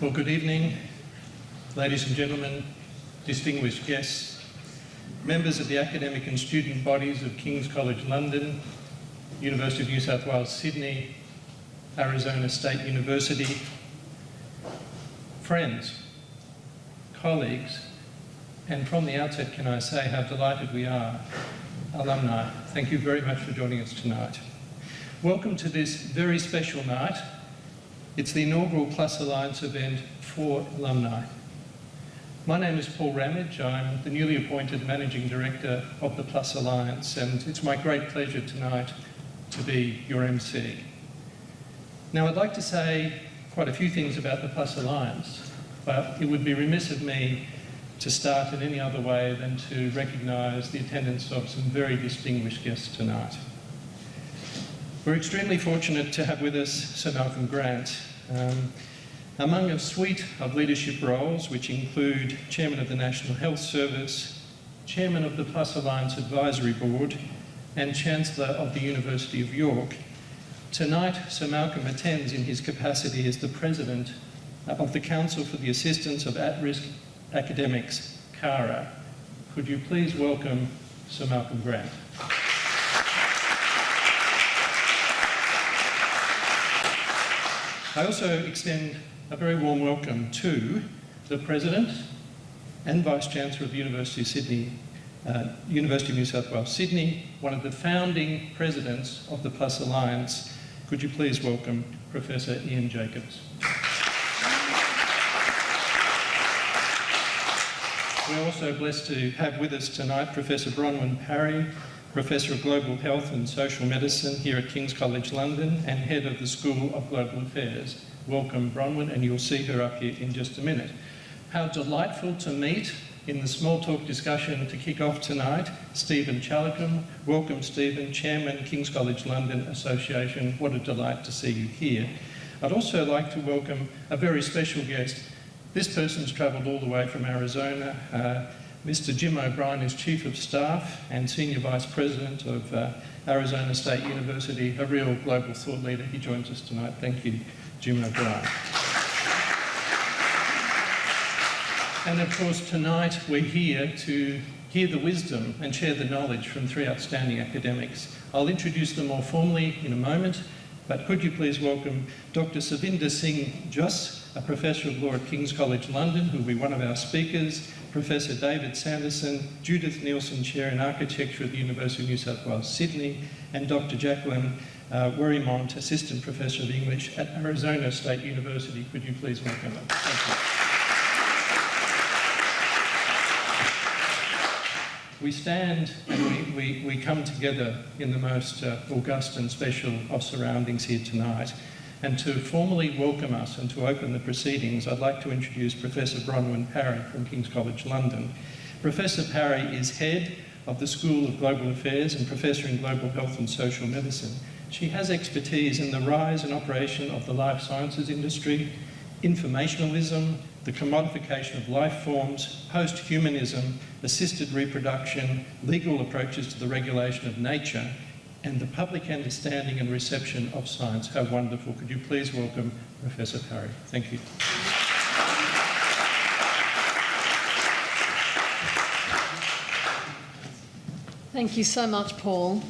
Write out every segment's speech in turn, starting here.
Well, good evening, ladies and gentlemen, distinguished guests, members of the academic and student bodies of King's College London, University of New South Wales, Sydney, Arizona State University, friends, colleagues, and from the outset can I say how delighted we are, alumni. Thank you very much for joining us tonight. Welcome to this very special night. It's the inaugural PLuS Alliance event for alumni. My name is Paul Ramage. I'm the newly appointed Managing Director of the PLuS Alliance, and it's my great pleasure tonight to be your MC. Now, I'd like to say quite a few things about the PLuS Alliance, but it would be remiss of me to start in any other way than to recognise the attendance of some very distinguished guests tonight. We're extremely fortunate to have with us Sir Malcolm Grant. Among a suite of leadership roles, which include Chairman of the National Health Service, Chairman of the PLuS Alliance Advisory Board, and Chancellor of the University of York, tonight Sir Malcolm attends in his capacity as the President of the Council for the Assistance of At-Risk Academics, CARA. Could you please welcome Sir Malcolm Grant. I also extend a very warm welcome to the President and Vice-Chancellor of the University of Sydney, University of New South Wales, Sydney, one of the founding presidents of the PLuS Alliance. Could you please welcome Professor Ian Jacobs. We're also blessed to have with us tonight Professor Bronwyn Parry, Professor of Global Health and Social Medicine here at King's College London and Head of the School of Global Affairs. Welcome, Bronwyn, and you'll see her up here in just a minute. How delightful to meet in the small talk discussion to kick off tonight, Stephen Challicum. Welcome, Stephen, Chairman, King's College London Association. What a delight to see you here. I'd also like to welcome a very special guest. This person's travelled all the way from Arizona. Mr. Jim O'Brien is Chief of Staff and Senior Vice President of Arizona State University, a real global thought leader. He joins us tonight. Thank you, Jim O'Brien. And of course, tonight we're here to hear the wisdom and share the knowledge from three outstanding academics. I'll introduce them more formally in a moment, but could you please welcome Dr. Savinder Singh Juss, a Professor of Law at King's College London, who will be one of our speakers, Professor David Sanderson, Judith Nielsen Chair in Architecture at the University of New South Wales, Sydney, and Dr. Jacqueline Werrymont, Assistant Professor of English at Arizona State University. Could you please welcome them? Thank you. We stand and we come together in the most august and special of surroundings here tonight. And to formally welcome us and to open the proceedings, I'd like to introduce Professor Bronwyn Parry from King's College London. Professor Parry is Head of the School of Global Affairs and Professor in Global Health and Social Medicine. She has expertise in the rise and operation of the life sciences industry, informationalism, the commodification of life forms, post-humanism, assisted reproduction, legal approaches to the regulation of nature, and the public understanding and reception of science. How wonderful. Could you please welcome Professor Parry? Thank you. Thank you so much, Paul.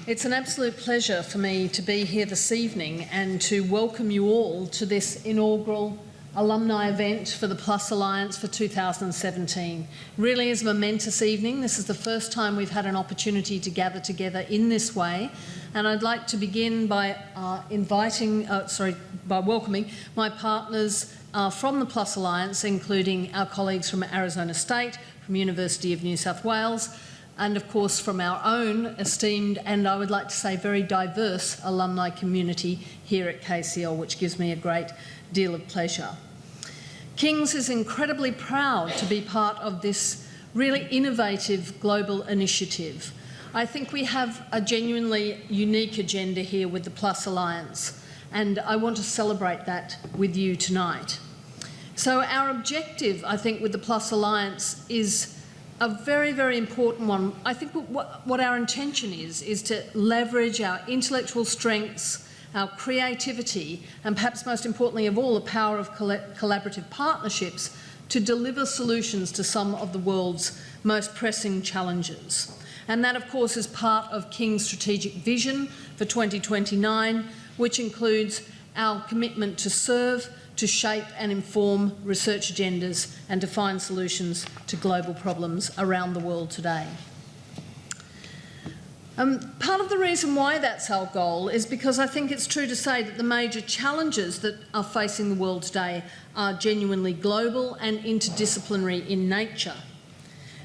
It's an absolute pleasure for me to be here this evening and to welcome you all to this inaugural alumni event for the PLuS Alliance for 2017. Really is a momentous evening. This is the first time we've had an opportunity to gather together in this way, and I'd like to begin by welcoming my partners from the PLuS Alliance, including our colleagues from Arizona State, from University of New South Wales, and of course from our own esteemed and I would like to say very diverse alumni community here at KCL, which gives me a great deal of pleasure. King's is incredibly proud to be part of this really innovative global initiative. I think we have a genuinely unique agenda here with the PLuS Alliance, and I want to celebrate that with you tonight. So our objective, I think, with the PLuS Alliance is a very, very important one. I think what our intention is to leverage our intellectual strengths our creativity, and perhaps most importantly of all, the power of collaborative partnerships to deliver solutions to some of the world's most pressing challenges. And that, of course, is part of King's strategic vision for 2029, which includes our commitment to serve, to shape and inform research agendas and to find solutions to global problems around the world today. Part of the reason why that's our goal is because I think it's true to say that the major challenges that are facing the world today are genuinely global and interdisciplinary in nature.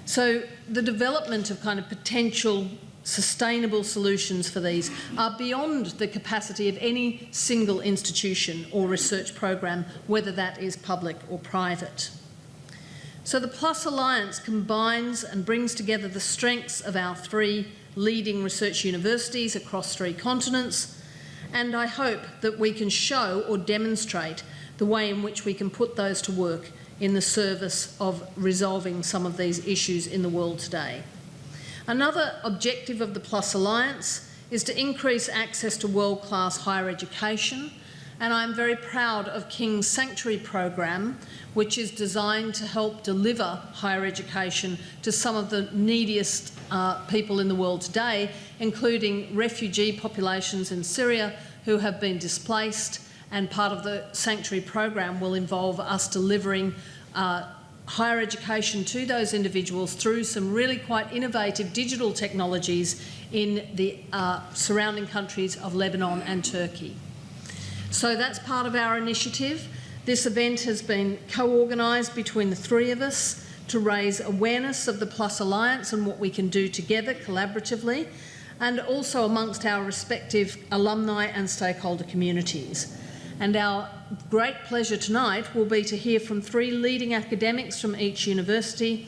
So the development of kind of potential sustainable solutions for these are beyond the capacity of any single institution or research program, whether that is public or private. So the PLuS Alliance combines and brings together the strengths of our three leading research universities across 3 continents, and I hope that we can show or demonstrate the way in which we can put those to work in the service of resolving some of these issues in the world today. Another objective of the PLuS Alliance is to increase access to world-class higher education, and I'm very proud of King's Sanctuary program, which is designed to help deliver higher education to some of the neediest people in the world today, including refugee populations in Syria who have been displaced, and part of the Sanctuary program will involve us delivering higher education to those individuals through some really quite innovative digital technologies in the surrounding countries of Lebanon and Turkey. So that's part of our initiative. This event has been co-organised between the 3 of us to raise awareness of the PLuS Alliance and what we can do together collaboratively, and also amongst our respective alumni and stakeholder communities. And our great pleasure tonight will be to hear from 3 leading academics from each university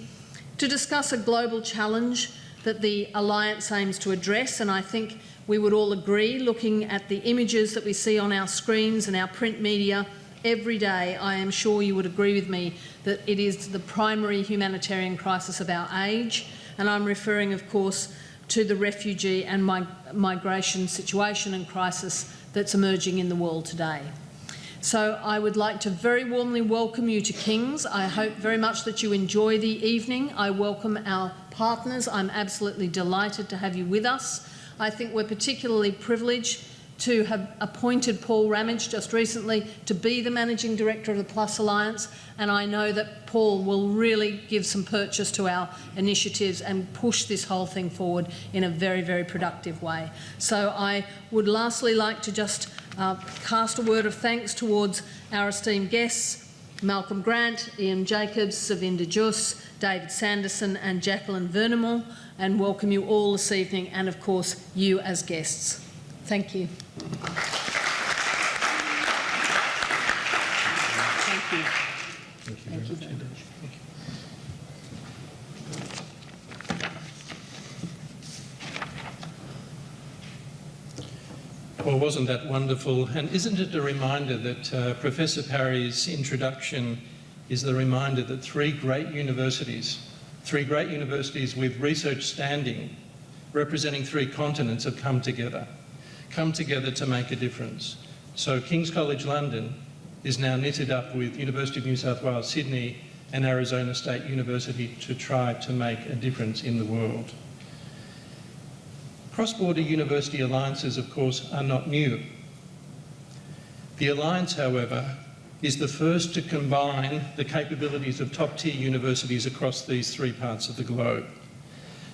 to discuss a global challenge that the Alliance aims to address, and I think we would all agree, looking at the images that we see on our screens and our print media every day, I am sure you would agree with me that it is the primary humanitarian crisis of our age, and I'm referring, of course, to the refugee and migration situation and crisis that's emerging in the world today. So I would like to very warmly welcome you to King's. I hope very much that you enjoy the evening. I welcome our partners. I'm absolutely delighted to have you with us. I think we're particularly privileged to have appointed Paul Ramage just recently to be the Managing Director of the PLuS Alliance, and I know that Paul will really give some purchase to our initiatives and push this whole thing forward in a very, very productive way. So I would lastly like to just cast a word of thanks towards our esteemed guests, Malcolm Grant, Ian Jacobs, Savinda Jus, David Sanderson and Jacqueline Vernemont, and welcome you all this evening, and of course you as guests. Thank you. Thank you. Thank you very much. Well, wasn't that wonderful? And isn't it a reminder that Professor Parry's introduction is the reminder that 3 great universities with research standing, representing 3 continents, have come together to make a difference. So King's College London is now knitted up with University of New South Wales, Sydney and Arizona State University to try to make a difference in the world. Cross-border university alliances, of course, are not new. The Alliance, however, is the first to combine the capabilities of top-tier universities across these 3 parts of the globe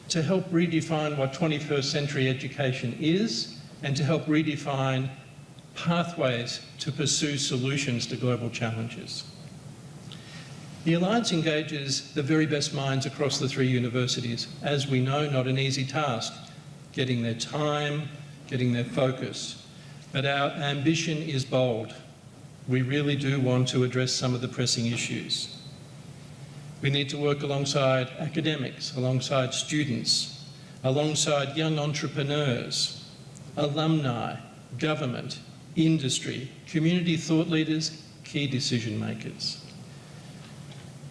to help redefine what 21st century education is and to help redefine pathways to pursue solutions to global challenges. The Alliance engages the very best minds across the 3 universities. As we know, not an easy task, getting their time, getting their focus. But our ambition is bold. We really do want to address some of the pressing issues. We need to work alongside academics, alongside students, alongside young entrepreneurs, alumni, government, industry, community thought leaders, key decision makers.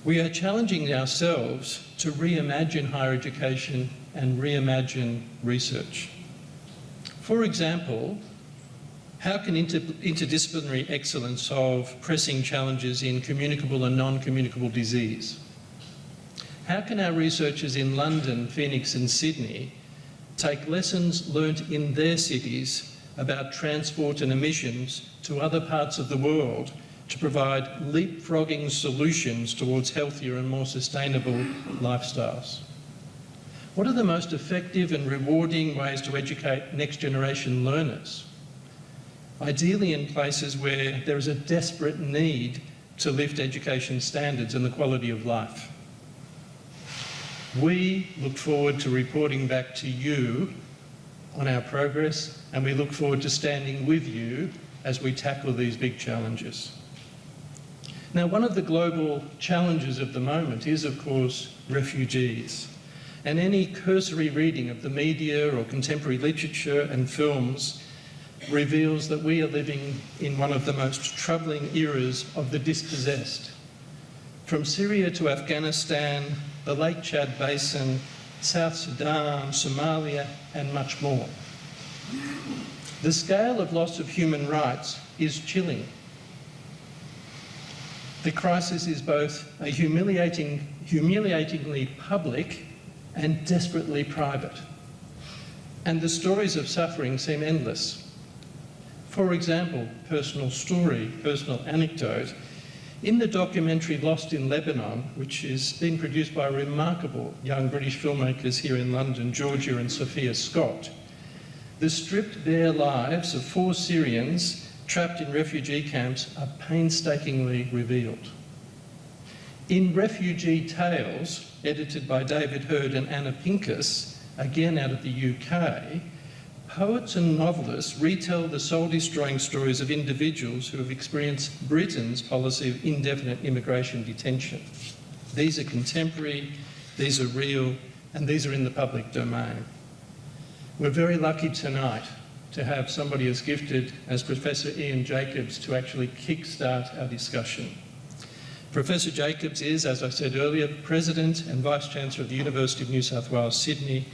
We are challenging ourselves to reimagine higher education and reimagine research. For example, How can interdisciplinary excellence solve pressing challenges in communicable and non-communicable disease? How can our researchers in London, Phoenix and Sydney take lessons learnt in their cities about transport and emissions to other parts of the world to provide leapfrogging solutions towards healthier and more sustainable lifestyles? What are the most effective and rewarding ways to educate next generation learners? Ideally in places where there is a desperate need to lift education standards and the quality of life. We look forward to reporting back to you on our progress, and we look forward to standing with you as we tackle these big challenges. Now, one of the global challenges of the moment is, of course, refugees. And any cursory reading of the media or contemporary literature and films reveals that we are living in one of the most troubling eras of the dispossessed. From Syria to Afghanistan, the Lake Chad Basin, South Sudan, Somalia, and much more. The scale of loss of human rights is chilling. The crisis is both a humiliatingly public and desperately private. And the stories of suffering seem endless. For example, personal story, personal anecdote. In the documentary Lost in Lebanon, which is being produced by remarkable young British filmmakers here in London, Georgia and Sophia Scott, the stripped bare lives of 4 Syrians trapped in refugee camps are painstakingly revealed. In Refugee Tales, edited by David Hurd and Anna Pincus, again out of the UK, poets and novelists retell the soul-destroying stories of individuals who have experienced Britain's policy of indefinite immigration detention. These are contemporary, these are real, and these are in the public domain. We're very lucky tonight to have somebody as gifted as Professor Ian Jacobs to actually kickstart our discussion. Professor Jacobs is, as I said earlier, President and Vice-Chancellor of the University of New South Wales, Sydney.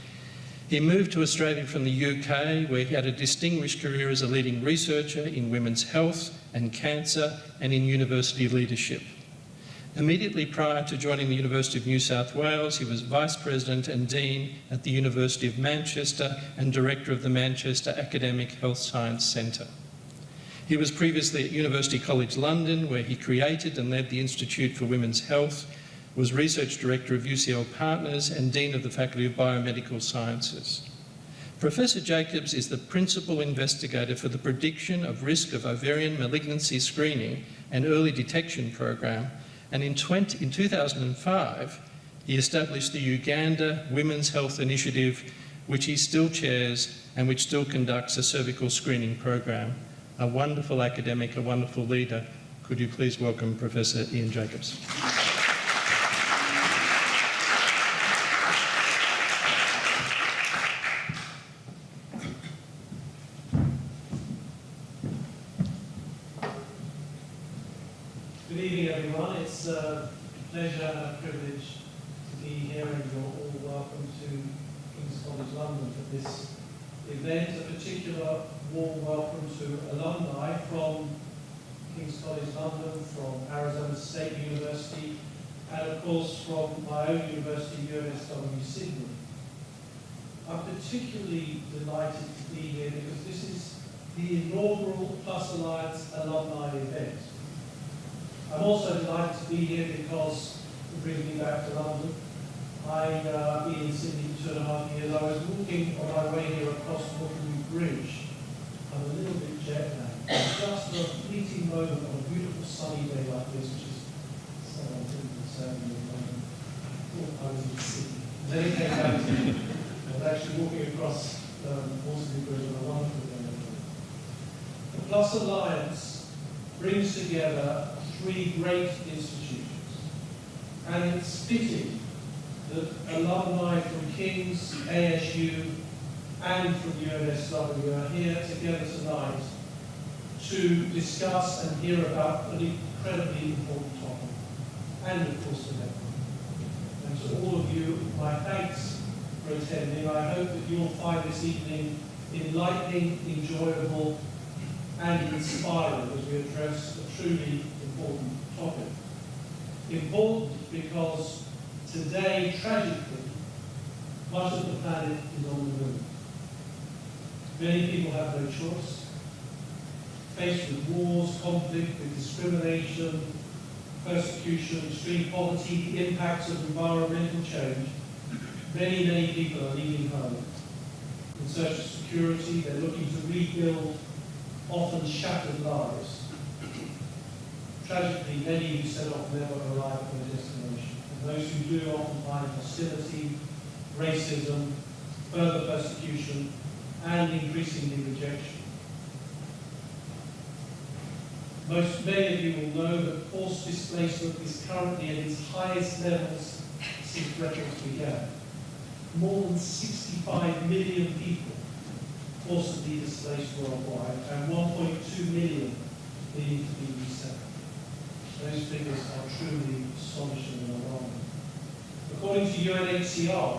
He moved to Australia from the UK, where he had a distinguished career as a leading researcher in women's health and cancer and in university leadership. Immediately prior to joining the University of New South Wales, he was Vice President and Dean at the University of Manchester and Director of the Manchester Academic Health Science Centre. He was previously at University College London, where he created and led the Institute for Women's Health, was Research Director of UCL Partners and Dean of the Faculty of Biomedical Sciences. Professor Jacobs is the principal investigator for the prediction of risk of ovarian malignancy screening and early detection program, and in 2005, he established the Uganda Women's Health Initiative, which he still chairs and which still conducts a cervical screening program. A wonderful academic, a wonderful leader. Could you please welcome Professor Ian Jacobs? Good evening, everyone. It's a pleasure and a privilege to be here, and you're all welcome to King's College London for this event. A particular warm welcome to alumni from King's College London, from Arizona State University, and of course from my own university, UNSW Sydney. I'm particularly delighted to be here because this is the inaugural PLuS Alliance alumni event. I'm also delighted to be here because it brings me back to London. I've been in Sydney for 2.5 years. I was walking on my way here across Waterloo Bridge. I'm a little bit jet lagged. Just for a fleeting moment on a beautiful sunny day like this, which is somewhat concerning. I thought I was in Sydney. Then it came back to me. I was actually walking across Waterloo Bridge on a wonderful day. The PLuS Alliance brings together 3 great institutions, and it's fitting that alumni from King's, ASU, and from UNSW are here together tonight to discuss and hear about an incredibly important topic, and of course to them. And to all of you, my thanks for attending. I hope that you'll find this evening enlightening, enjoyable, and inspiring as we address a truly important topic. Important because today, tragically, much of the planet is on the move. Many people have no choice. Faced with wars, conflict, with discrimination, persecution, extreme poverty, the impacts of environmental change, many people are leaving home in search of security. They're looking to rebuild often shattered lives. Tragically, many who set off never arrive at their destination. And those who do often find hostility, racism, further persecution, and increasingly rejection. Many of you will know that forced displacement is currently at its highest levels since records began. More than 65 million people forcibly displaced worldwide, and 1.2 million needing to be resettled. Those figures are truly astonishing and alarming. According to UNHCR,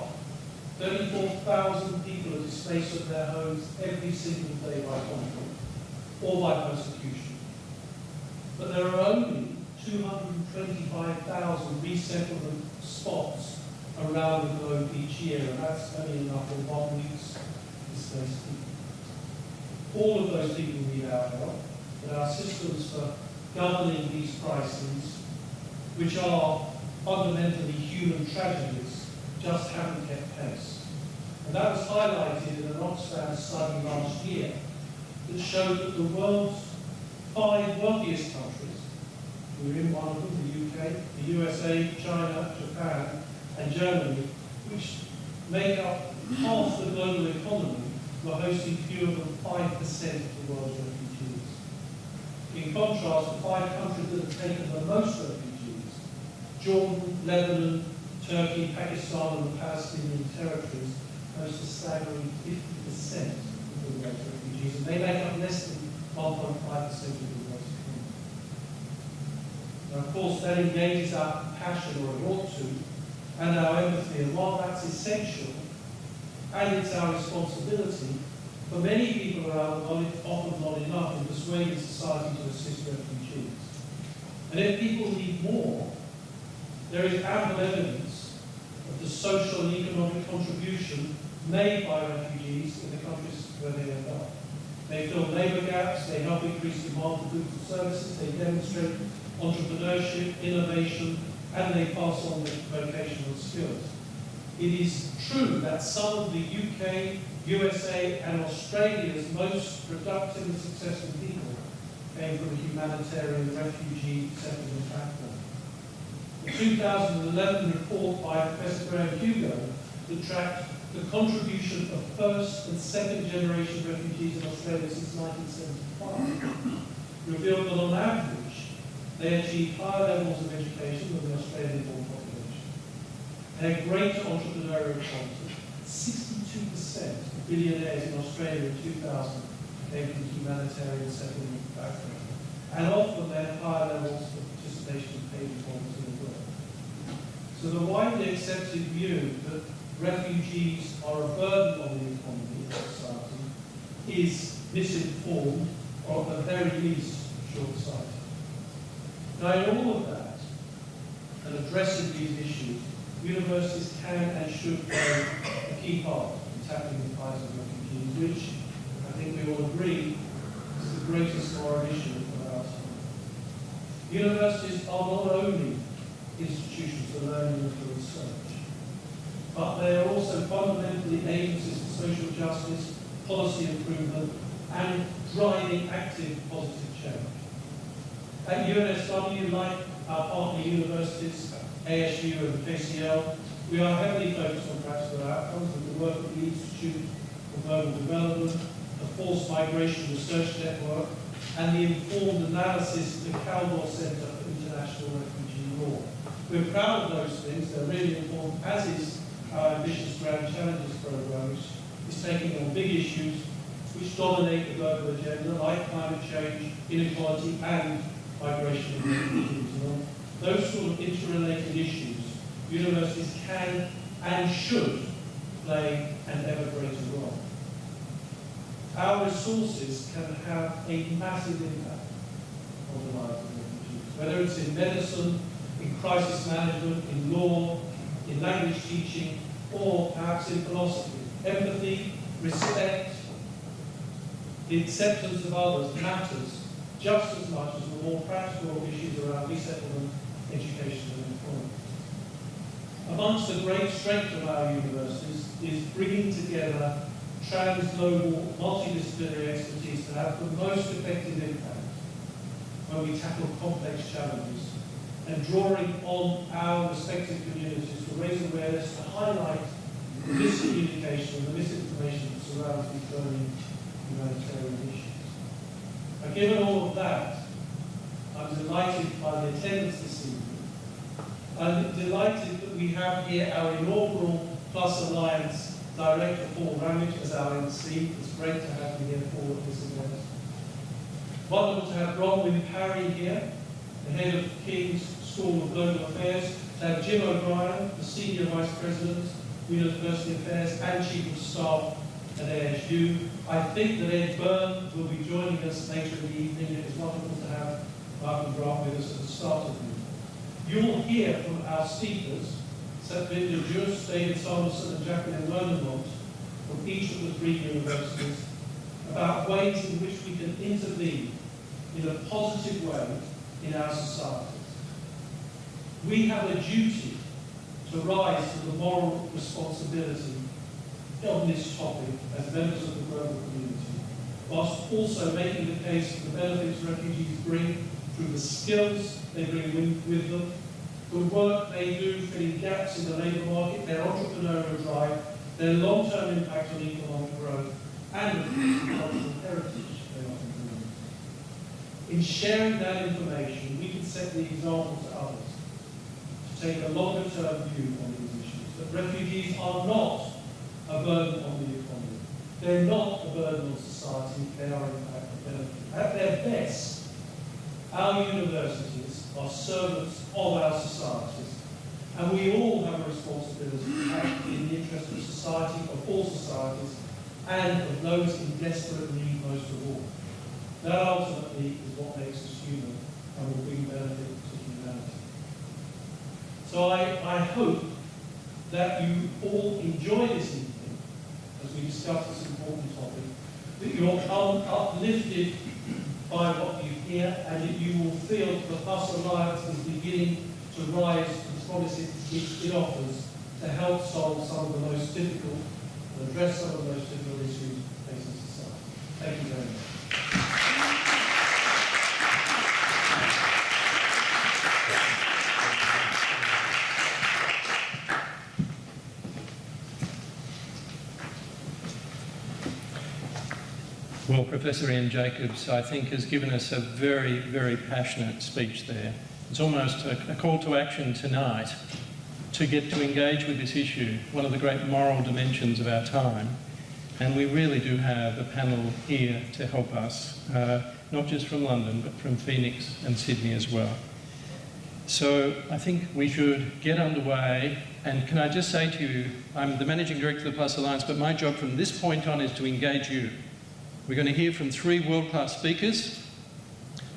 34,000 people are displaced from their homes every single day by conflict or by persecution. But there are only 225,000 resettlement spots around the globe each year, and that's only enough for 1 week's displaced people. All of those people need our help, but our systems for governing these crises, which are fundamentally human tragedies, just haven't kept pace. And that was highlighted in an Oxfam study last year that showed that the world's 5 wealthiest countries, we're in one of them, the UK, the USA, China, Japan, and Germany, which make up half the global economy, were hosting fewer than 5% of the world's refugees. In contrast, the 5 countries that have taken the most refugees, Jordan, Lebanon, Turkey, Pakistan, and the Palestinian territories, host a staggering 50% of the world's refugees, and they make up less than 1.5% of the world's economy. Now, of course, that engages our passion, or it ought to, and our empathy, and while that's essential, and it's our responsibility, for many people around the world, it's often not enough in persuading society to assist refugees. And if people need more, there is ample evidence of the social and economic contribution made by refugees in the countries where they end up. They fill labour gaps, they help increase demand for goods and services, they demonstrate entrepreneurship, innovation, and they pass on their vocational skills. It is true that some of the UK, USA, and Australia's most productive and successful people came from a humanitarian refugee settlement background. The 2011 report by Professor Graham Hugo that tracked the contribution of first and second generation refugees in Australia since 1975 revealed that on average they achieved higher levels of education than the Australian-born population and a greater entrepreneurial quality. 62% of billionaires in Australia in 2000 came from humanitarian settlement background, and often they had higher levels of participation in paid employment in the work. So the widely accepted view that refugees are a burden on the economy of society is misinformed, or at the very least short-sighted. Now, in all of that, and addressing these issues, universities can and should play a key part in tackling the rise of refugees, which I think we all agree is the greatest moral issue of our time. Universities are not only institutions for learning and for research, but they are also fundamentally agencies for social justice, policy improvement, and driving active positive change. At UNSW, like our partner universities, ASU and KCL, we are heavily focused on practical outcomes with the work of the Institute for Global Development, the Forced Migration Research Network, and the informed analysis of the Caldor Centre for International Refugee Law. We're proud of those things, they're really important, as is our ambitious Grand Challenges programme, which is taking on big issues which dominate the global agenda, like climate change, inequality, and migration and refugees. Those sort of interrelated issues, universities can and should play an ever greater role. our resources can have a massive impact on the lives of refugees, whether it's in medicine, in crisis management, in law, in language teaching, or perhaps in philosophy. Empathy, respect, the acceptance of others matters just as much as the more practical issues around resettlement, education and employment. Amongst the great strength of our universities is bringing together trans-global, multidisciplinary expertise to have the most effective impact when we tackle complex challenges, and drawing on our respective communities to raise awareness, to highlight the miscommunication and the misinformation that surrounds these burning humanitarian issues. And given all of that, I'm delighted by the attendance this evening. I'm delighted that we have here our inaugural PLuS Alliance Director, Paul Ramage, as our MC. It's great to have you here, Paul, at this event. Wonderful to have Bronwyn Parry here, the head of King's School of Global Affairs, to have Jim O'Brien, the Senior Vice President, University Affairs and Chief of Staff at ASU. I think that Ed Byrne will be joining us later in the evening. It is wonderful to have Malcolm Grant with us at the start of the evening. You'll hear from our speakers, Satvinder Jus, David Samuelson and Jacqueline Wernenmont, from each of the 3 universities, about ways in which we can intervene in a positive way in our societies. We have a duty to rise to the moral responsibility on this topic as members of the global community, whilst also making the case for the benefits refugees bring through the skills they bring with them, the work they do filling gaps in the labour market, their entrepreneurial drive, their long-term impact on economic growth, and the cultural heritage they often bring. In sharing that information, we can set the example to others to take a longer-term view on these issues, that refugees are not a burden on the economy. They're not a burden on society, they are in fact a benefit. At their best, our universities are servants of our societies, and we all have a responsibility to act in the interest of society, of all societies, and of those in desperate need most of all. That ultimately is what makes us human and will bring benefit to humanity. So I hope that you all enjoy this evening as we discuss this important topic, that you'll come uplifted by what you hear, and that you will feel that the PLuS Alliance is beginning to rise to the promise it offers to help solve some of the most difficult, and address some of the most difficult issues facing society. Thank you very much. Well, Professor Ian Jacobs, I think, has given us a very, very passionate speech there. It's almost a call to action tonight to get to engage with this issue, one of the great moral dimensions of our time. And we really do have a panel here to help us, not just from London, but from Phoenix and Sydney as well. So I think we should get underway. And can I just say to you, I'm the Managing Director of the PLuS Alliance, but my job from this point on is to engage you. We're going to hear from 3 world-class speakers,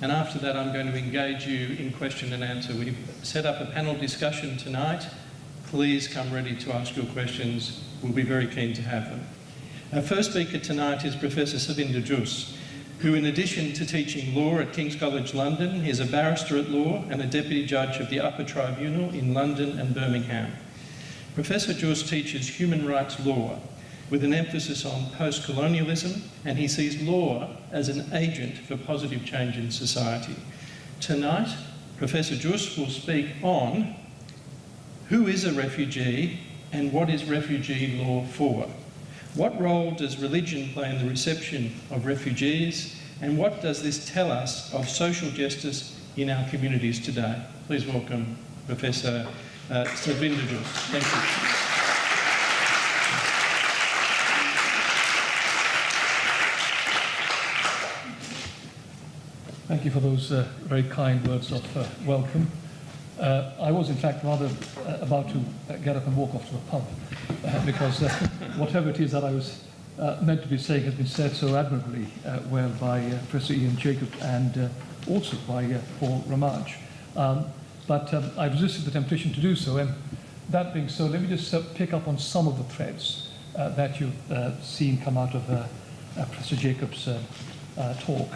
and after that I'm going to engage you in question and answer. We've set up a panel discussion tonight. Please come ready to ask your questions. We'll be very keen to have them. Our first speaker tonight is Professor Satvinder Jus, who, in addition to teaching law at King's College London, is a barrister at law and a Deputy Judge of the Upper Tribunal in London and Birmingham. Professor Jus teaches human rights law with an emphasis on post-colonialism, and he sees law as an agent for positive change in society. Tonight, Professor Jus will speak on who is a refugee and what is refugee law for? What role does religion play in the reception of refugees, and what does this tell us of social justice in our communities today? Please welcome Professor Satvinder Jus. Thank you. Thank you for those very kind words of welcome. I was in fact rather about to get up and walk off to a pub because whatever it is that I was meant to be saying has been said so admirably well by Professor Ian Jacob and also by Paul Ramage. But I resisted the temptation to do so, and that being so, let me just pick up on some of the threads that you've seen come out of Professor Jacob's talk.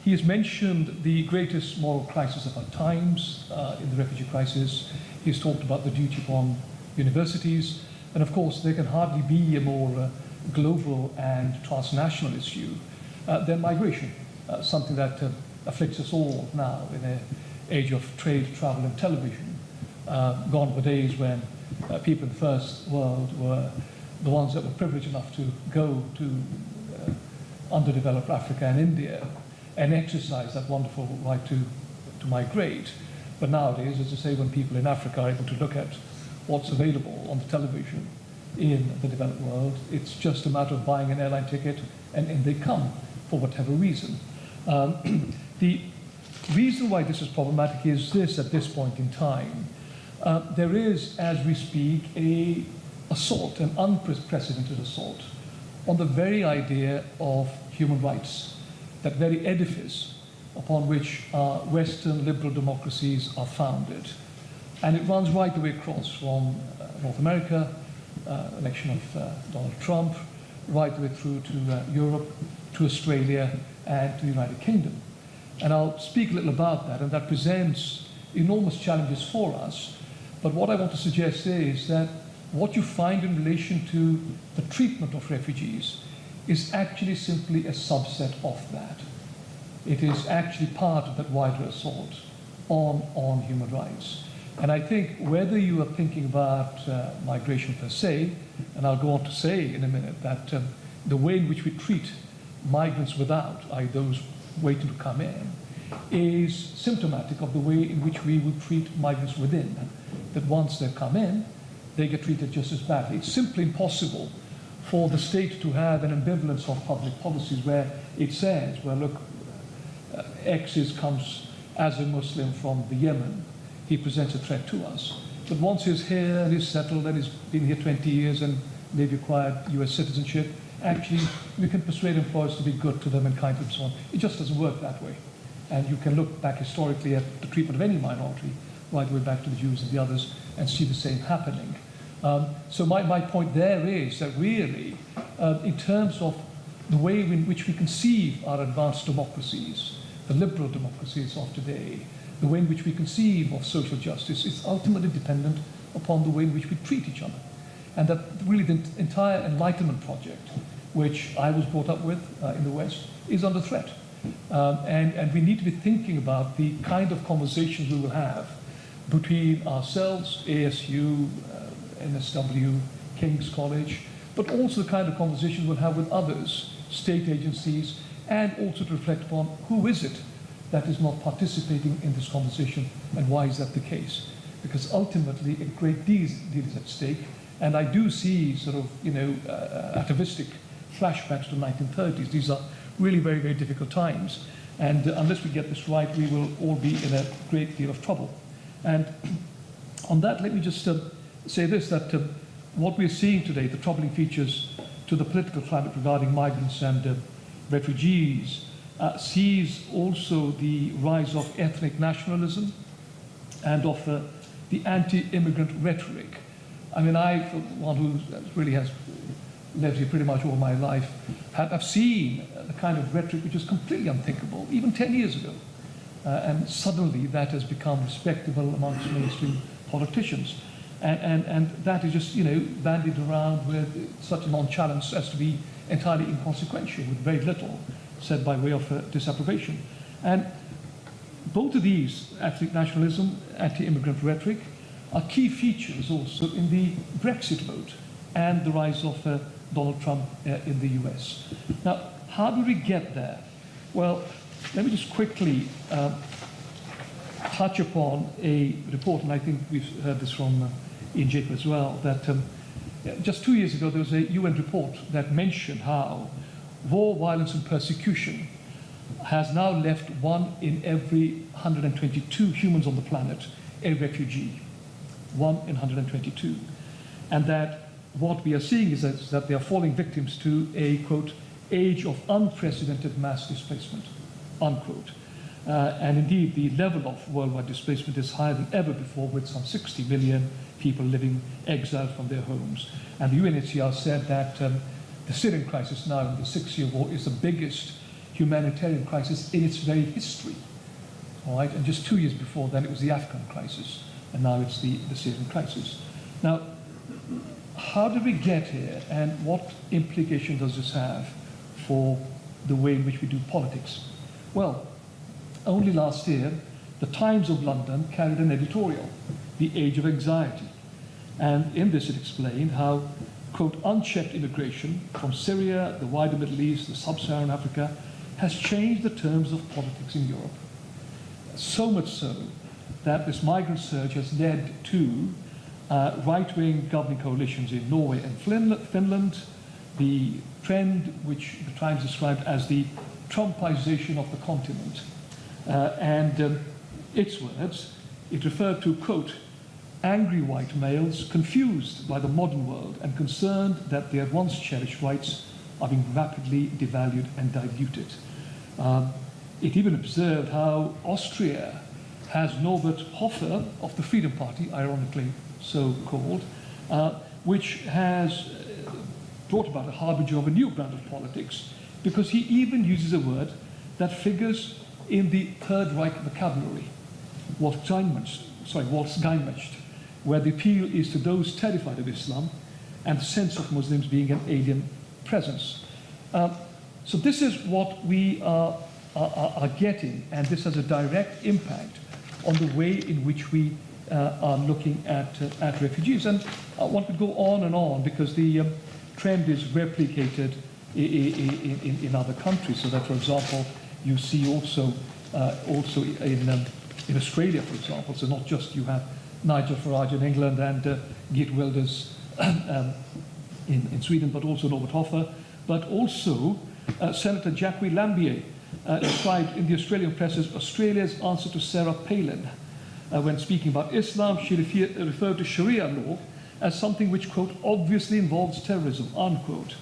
He has mentioned the greatest moral crisis of our times in the refugee crisis. He's talked about the duty upon universities, and of course there can hardly be a more global and transnational issue than migration, something that afflicts us all now in an age of trade, travel and television. Gone were days when people in the first world were the ones that were privileged enough to go to underdeveloped Africa and India and exercise that wonderful right to migrate. But nowadays, as I say, when people in Africa are able to look at what's available on the television in the developed world, it's just a matter of buying an airline ticket and in they come for whatever reason. The reason why this is problematic is this: at this point in time, there is, as we speak, an assault, an unprecedented assault, on the very idea of human rights, that very edifice upon which our Western liberal democracies are founded. And it runs right the way across from North America, election of Donald Trump, right the way through to Europe, to Australia, and to the United Kingdom. And I'll speak a little about that, and that presents enormous challenges for us. But what I want to suggest is that what you find in relation to the treatment of refugees is actually simply a subset of that. It is actually part of that wider assault on human rights. And I think whether you are thinking about migration per se, and I'll go on to say in a minute that the way in which we treat migrants without, i.e. those waiting to come in, is symptomatic of the way in which we would treat migrants within, that once they come in, they get treated just as badly. It's simply impossible for the state to have an ambivalence of public policies where it says, well, look, X comes as a Muslim from the Yemen. He presents a threat to us. But once he's here and he's settled and he's been here 20 years and they've acquired US citizenship, actually we can persuade employers to be good to them and kind to them and so on. It just doesn't work that way. And you can look back historically at the treatment of any minority, right the way back to the Jews and the others, and see the same happening. So my point there is that really, in terms of the way in which we conceive our advanced democracies, the liberal democracies of today, the way in which we conceive of social justice is ultimately dependent upon the way in which we treat each other. And that really the entire Enlightenment project, which I was brought up with in the West, is under threat. And we need to be thinking about the kind of conversations we will have between ourselves, ASU, UNSW, King's College, but also the kind of conversations we'll have with others, state agencies, and also to reflect upon who is it that is not participating in this conversation and why is that the case? Because ultimately a great deal is at stake, and I do see sort of, atavistic flashbacks to the 1930s. These are really very, very difficult times, and unless we get this right, we will all be in a great deal of trouble. And on that, let me just say this, that what we're seeing today, the troubling features to the political climate regarding migrants and refugees, sees also the rise of ethnic nationalism and of the anti-immigrant rhetoric. I mean, I, for one who really has lived here pretty much all my life, have seen the kind of rhetoric which is completely unthinkable, even 10 years ago. And suddenly that has become respectable amongst mainstream politicians. And that is just, bandied around with such a nonchalance as to be entirely inconsequential, with very little said by way of disapprobation. And both of these, ethnic nationalism, anti-immigrant rhetoric, are key features also in the Brexit vote and the rise of Donald Trump in the US. Now, how do we get there? Well, let me just quickly touch upon a report, and I think we've heard this from Ian Jacob as well, that just 2 years ago there was a UN report that mentioned how war, violence and persecution has now left 1 in every 122 humans on the planet a refugee. 1 in 122. And that what we are seeing is that they are falling victims to a, quote, age of unprecedented mass displacement, unquote. And indeed, the level of worldwide displacement is higher than ever before, with some 60 million people living exiled from their homes. And the UNHCR said that the Syrian crisis now in the 6-year war is the biggest humanitarian crisis in its very history. All right? And just 2 years before then, it was the Afghan crisis, and now it's the Syrian crisis. Now, how did we get here, and what implication does this have for the way in which we do politics? Well, only last year, the Times of London carried an editorial, The Age of Anxiety. And in this it explained how, quote, unchecked immigration from Syria, the wider Middle East, the sub-Saharan Africa, has changed the terms of politics in Europe. So much so that this migrant surge has led to right-wing governing coalitions in Norway and Finland, the trend which the Times described as the Trumpization of the continent. Its words, it referred to, quote, angry white males confused by the modern world and concerned that their once cherished rights are being rapidly devalued and diluted. It even observed how Austria has Norbert Hofer of the Freedom Party, ironically so called, which has brought about a harbinger of a new brand of politics, because he even uses a word that figures in the Third Reich vocabulary, Volksgemeinschaft, where the appeal is to those terrified of Islam and the sense of Muslims being an alien presence. So this is what we are getting, and this has a direct impact on the way in which we are looking at refugees. And one could go on and on, because the trend is replicated in other countries. So that, for example, you see also in Australia, for example. So not just you have Nigel Farage in England and Geert Wilders in Sweden, but also Norbert Hofer, but also Senator Jacqui Lambier described in the Australian press as Australia's answer to Sarah Palin. When speaking about Islam, she referred to Sharia law as something which, quote, obviously involves terrorism, unquote.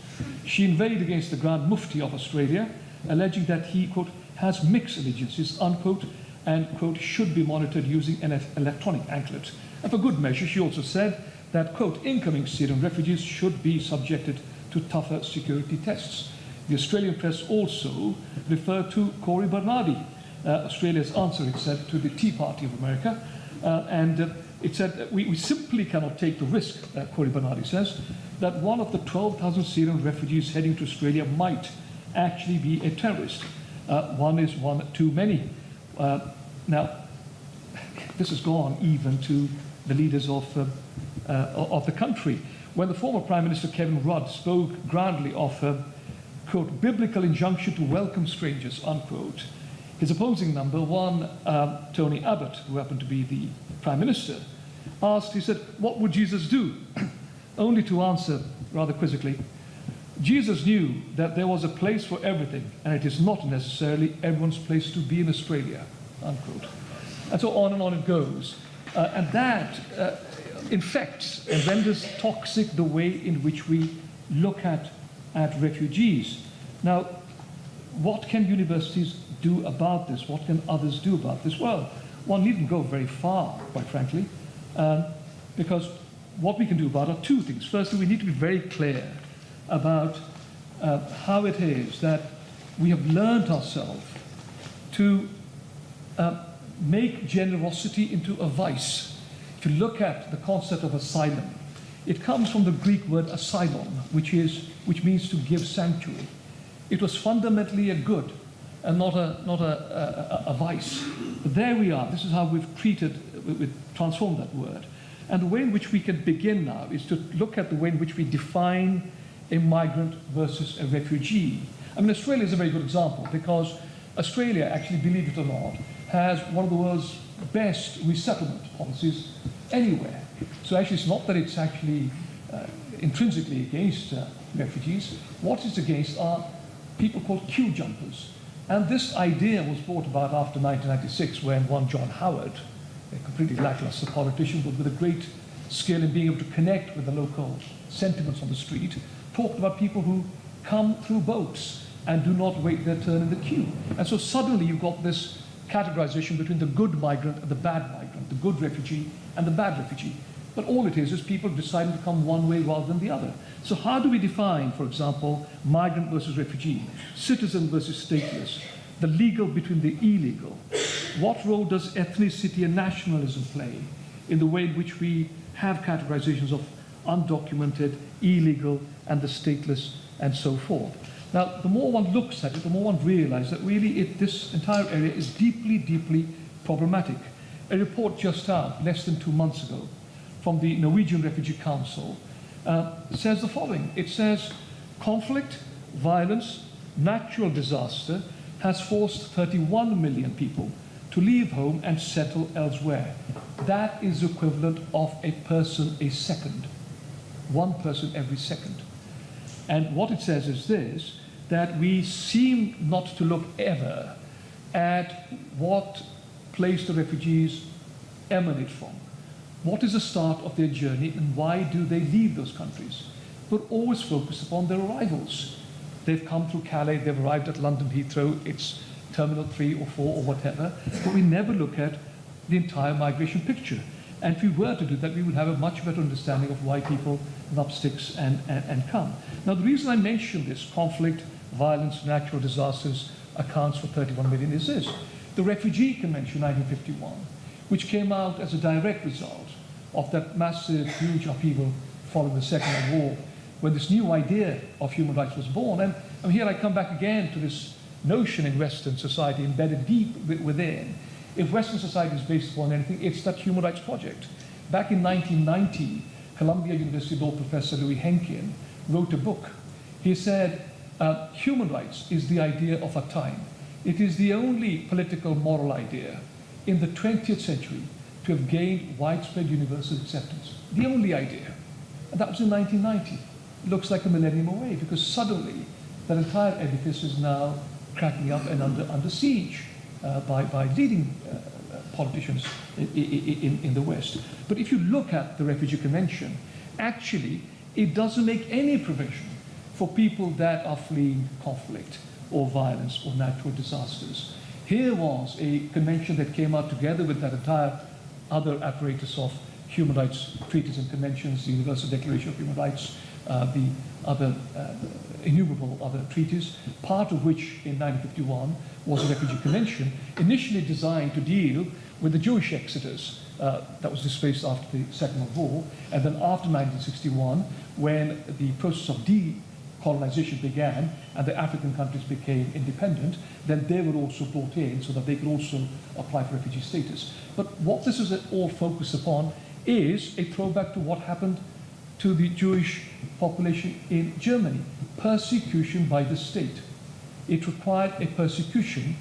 She inveighed against the Grand Mufti of Australia, alleging that he, quote, has mixed allegiances, unquote, and, quote, should be monitored using an electronic anklet. And for good measure, she also said that, quote, incoming Syrian refugees should be subjected to tougher security tests. The Australian press also referred to Cory Bernardi, Australia's answer, it said, to the Tea Party of America, it said that we simply cannot take the risk, Cory Bernardi says, that one of the 12,000 Syrian refugees heading to Australia might actually be a terrorist. One is one too many. Now, this has gone even to the leaders of the country. When the former Prime Minister Kevin Rudd spoke grandly of, quote, biblical injunction to welcome strangers, unquote, his opposing number one, Tony Abbott, who happened to be the Prime Minister, asked, he said, what would Jesus do? Only to answer rather quizzically, Jesus knew that there was a place for everything, and it is not necessarily everyone's place to be in Australia, unquote. And so on and on it goes. And that infects and renders toxic the way in which we look at refugees. Now, what can universities do about this? What can others do about this? Well, one needn't go very far, quite frankly, because what we can do about it are two things. Firstly, we need to be very clear about how it is that we have learned ourselves to make generosity into a vice. If you look at the concept of asylum, it comes from the Greek word asylum, which means to give sanctuary. It was fundamentally a good and not a vice. But there we are. This is how we've transformed that word. And the way in which we can begin now is to look at the way in which we define a migrant versus a refugee. I mean, Australia is a very good example, because Australia, actually, believe it or not, has one of the world's best resettlement policies anywhere. So actually, it's not that it's actually intrinsically against refugees. What it's against are people called queue jumpers. And this idea was brought about after 1996, when one John Howard, a completely lackluster politician, but with a great skill in being able to connect with the local sentiments on the street, talked about people who come through boats and do not wait their turn in the queue. And so suddenly you've got this categorization between the good migrant and the bad migrant, the good refugee and the bad refugee. But all it is people deciding to come one way rather than the other. So how do we define, for example, migrant versus refugee, citizen versus stateless, the legal between the illegal? What role does ethnicity and nationalism play in the way in which we have categorizations of undocumented, illegal, and the stateless, and so forth? Now, the more one looks at it, the more one realizes that really this entire area is deeply, deeply problematic. A report just out, less than 2 months ago, from the Norwegian Refugee Council says the following. It says, conflict, violence, natural disaster has forced 31 million people to leave home and settle elsewhere. That is equivalent of a person a second. One person every second. And what it says is this, that we seem not to look ever at what place the refugees emanate from. What is the start of their journey and why do they leave those countries? But always focus upon their arrivals. They've come through Calais, they've arrived at London Heathrow, it's Terminal 3 or 4 or whatever, but we never look at the entire migration picture. And if we were to do that, we would have a much better understanding of why people rub sticks and come. Now, the reason I mention this, conflict, violence, natural disasters, accounts for 31 million, is this. The Refugee Convention 1951, which came out as a direct result of that massive, huge upheaval following the Second World War, when this new idea of human rights was born. And here I come back again to this notion in Western society embedded deep within. If Western society is based upon anything, it's that human rights project. Back in 1990, Columbia University law professor Louis Henkin wrote a book. He said, human rights is the idea of our time. It is the only political moral idea in the 20th century to have gained widespread universal acceptance. The only idea. And that was in 1990. It looks like a millennium away because suddenly that entire edifice is now cracking up and under siege by leading politicians in the West. But if you look at the Refugee Convention, actually it doesn't make any provision for people that are fleeing conflict or violence or natural disasters. Here was a convention that came out together with that entire other apparatus of human rights treaties and conventions, the Universal Declaration of Human Rights, the other innumerable other treaties, part of which in 1951 was a refugee convention, initially designed to deal with the Jewish exodus that was displaced after the Second World War, and then after 1961, when the process of decolonization began and the African countries became independent, then they were also brought in so that they could also apply for refugee status. But what this is all focused upon is a throwback to what happened to the Jewish population in Germany, persecution by the state. It required a persecution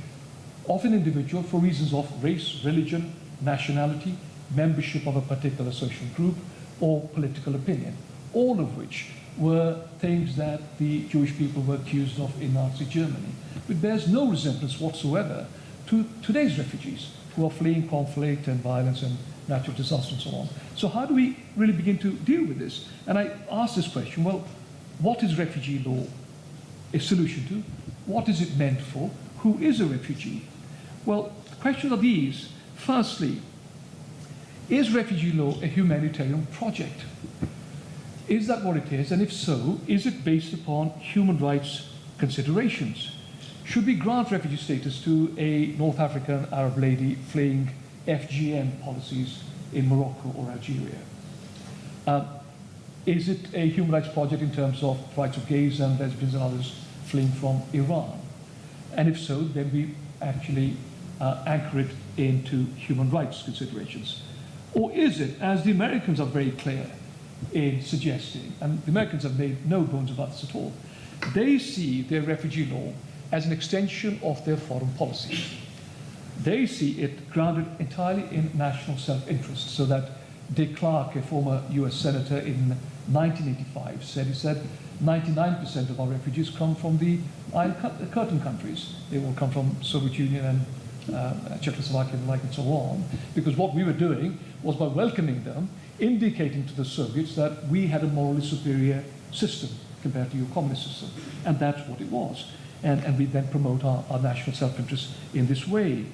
of an individual for reasons of race, religion, nationality, membership of a particular social group, or political opinion, all of which were things that the Jewish people were accused of in Nazi Germany. But bears no resemblance whatsoever to today's refugees who are fleeing conflict and violence and natural disaster and so on. So how do we really begin to deal with this? And I asked this question, well, what is refugee law a solution to? What is it meant for? Who is a refugee? Well, the questions are these. Firstly, is refugee law a humanitarian project? Is that what it is? And if so, is it based upon human rights considerations? Should we grant refugee status to a North African Arab lady fleeing FGM policies in Morocco or Algeria? Is it a human rights project in terms of rights of gays and lesbians and others fleeing from Iran? And if so, then we actually anchor it into human rights considerations. Or is it, as the Americans are very clear in suggesting, and the Americans have made no bones about this at all, they see their refugee law as an extension of their foreign policy. They see it grounded entirely in national self-interest, so that De Klerk, a former US senator in 1985, said 99% of our refugees come from the Iron Curtain countries. They all come from Soviet Union and Czechoslovakia and the like and so on, because what we were doing was by welcoming them, indicating to the Soviets that we had a morally superior system compared to your communist system. And that's what it was. And we then promote our national self-interest in this way.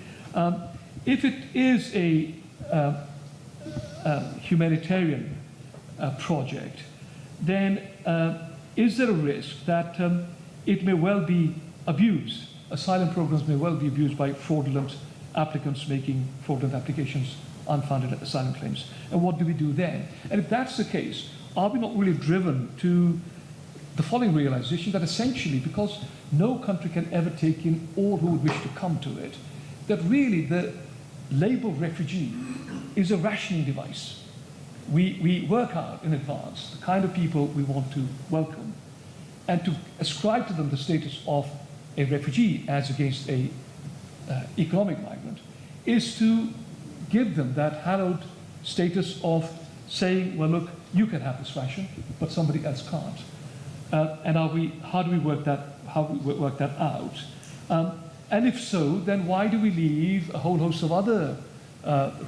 If it is a humanitarian project, then is there a risk that it may well be abused? Asylum programs may well be abused by fraudulent applicants making fraudulent applications, unfounded asylum claims. And what do we do then? And if that's the case, are we not really driven to the following realization that essentially, because no country can ever take in all who would wish to come to it, that really the label refugee is a rationing device. We work out in advance the kind of people we want to welcome, and to ascribe to them the status of a refugee as against a economic migrant is to give them that hallowed status of saying, well, look, you can have this ration, but somebody else can't. And how do we work that out? And if so, then why do we leave a whole host of other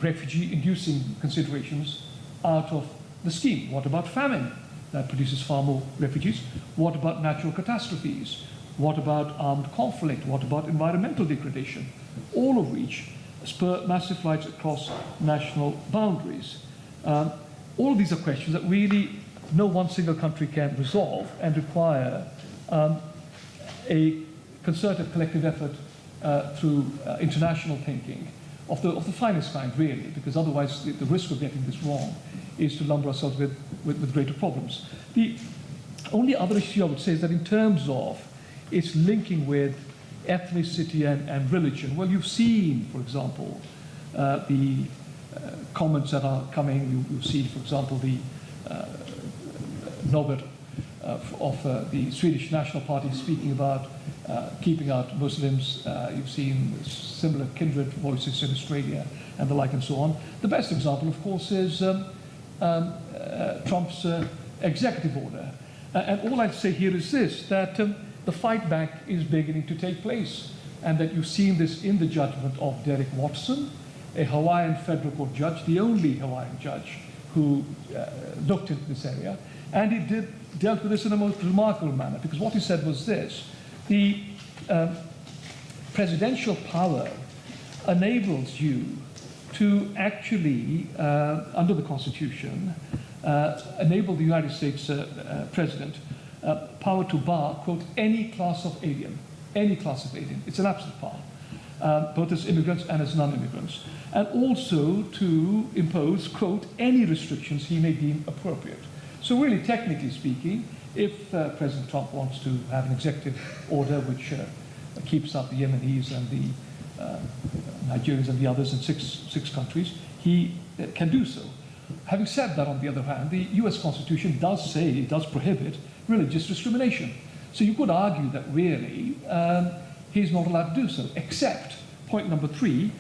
refugee-inducing considerations out of the scheme? What about famine? That produces far more refugees. What about natural catastrophes? What about armed conflict? What about environmental degradation? All of which spur massive flights across national boundaries. All of these are questions that really no one single country can resolve and require a concerted collective effort through international thinking of the finest kind, really, because otherwise the risk of getting this wrong is to lumber ourselves with greater problems. The only other issue I would say is that in terms of its linking with ethnicity and religion, well, you've seen, for example, the comments that are coming. You've seen, for example, the Norbert of the Swedish National Party speaking about keeping out Muslims. You've seen similar kindred voices in Australia and the like and so on. The best example, of course, is Trump's executive order. And all I'd say here is this, that the fight back is beginning to take place, and that you've seen this in the judgment of Derek Watson, a Hawaiian federal court judge, the only Hawaiian judge who looked into this area, and he dealt with this in a most remarkable manner, because what he said was this: the presidential power enables you to actually, under the Constitution, enable the United States president power to bar, quote, any class of alien. Any class of alien. It's an absolute power, both as immigrants and as non-immigrants. And also to impose, quote, any restrictions he may deem appropriate. So really, technically speaking, if President Trump wants to have an executive order which keeps out the Yemenis and the Nigerians and the others in six countries, he can do so. Having said that, on the other hand, the US Constitution does say, it does prohibit religious discrimination. So you could argue that really he's not allowed to do so, except, point number 3,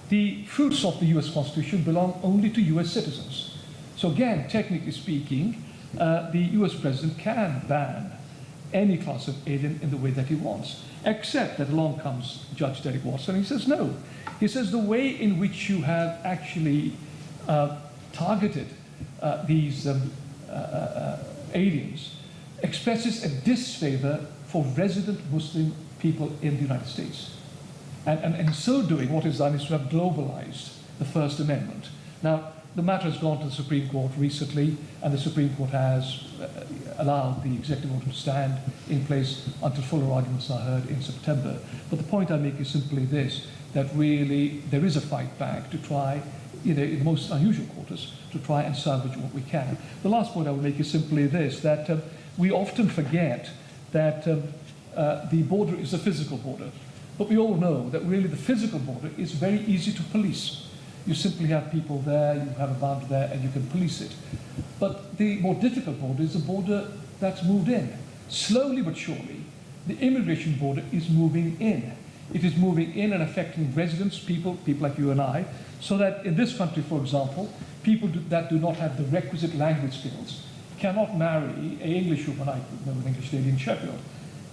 the fruits of the US Constitution belong only to US citizens. So again, technically speaking, the US president can ban any class of alien in the way that he wants, except that along comes Judge Derek Watson and he says no. He says the way in which you have actually targeted these aliens expresses a disfavor for resident Muslim people in the United States. And in so doing, what is done is to have globalized the First Amendment. Now, the matter has gone to the Supreme Court recently, and the Supreme Court has allowed the executive order to stand in place until fuller arguments are heard in September. But the point I make is simply this, that really there is a fight back to try, in the most unusual quarters, to try and salvage what we can. The last point I will make is simply this, that we often forget that the border is a physical border. But we all know that really the physical border is very easy to police. You simply have people there, you have a boundary there, and you can police it. But the more difficult border is the border that's moved in. Slowly but surely, the immigration border is moving in. It is moving in and affecting residents, people like you and I, so that in this country, for example, people that do not have the requisite language skills cannot marry an English woman. I know an English lady in Sheffield,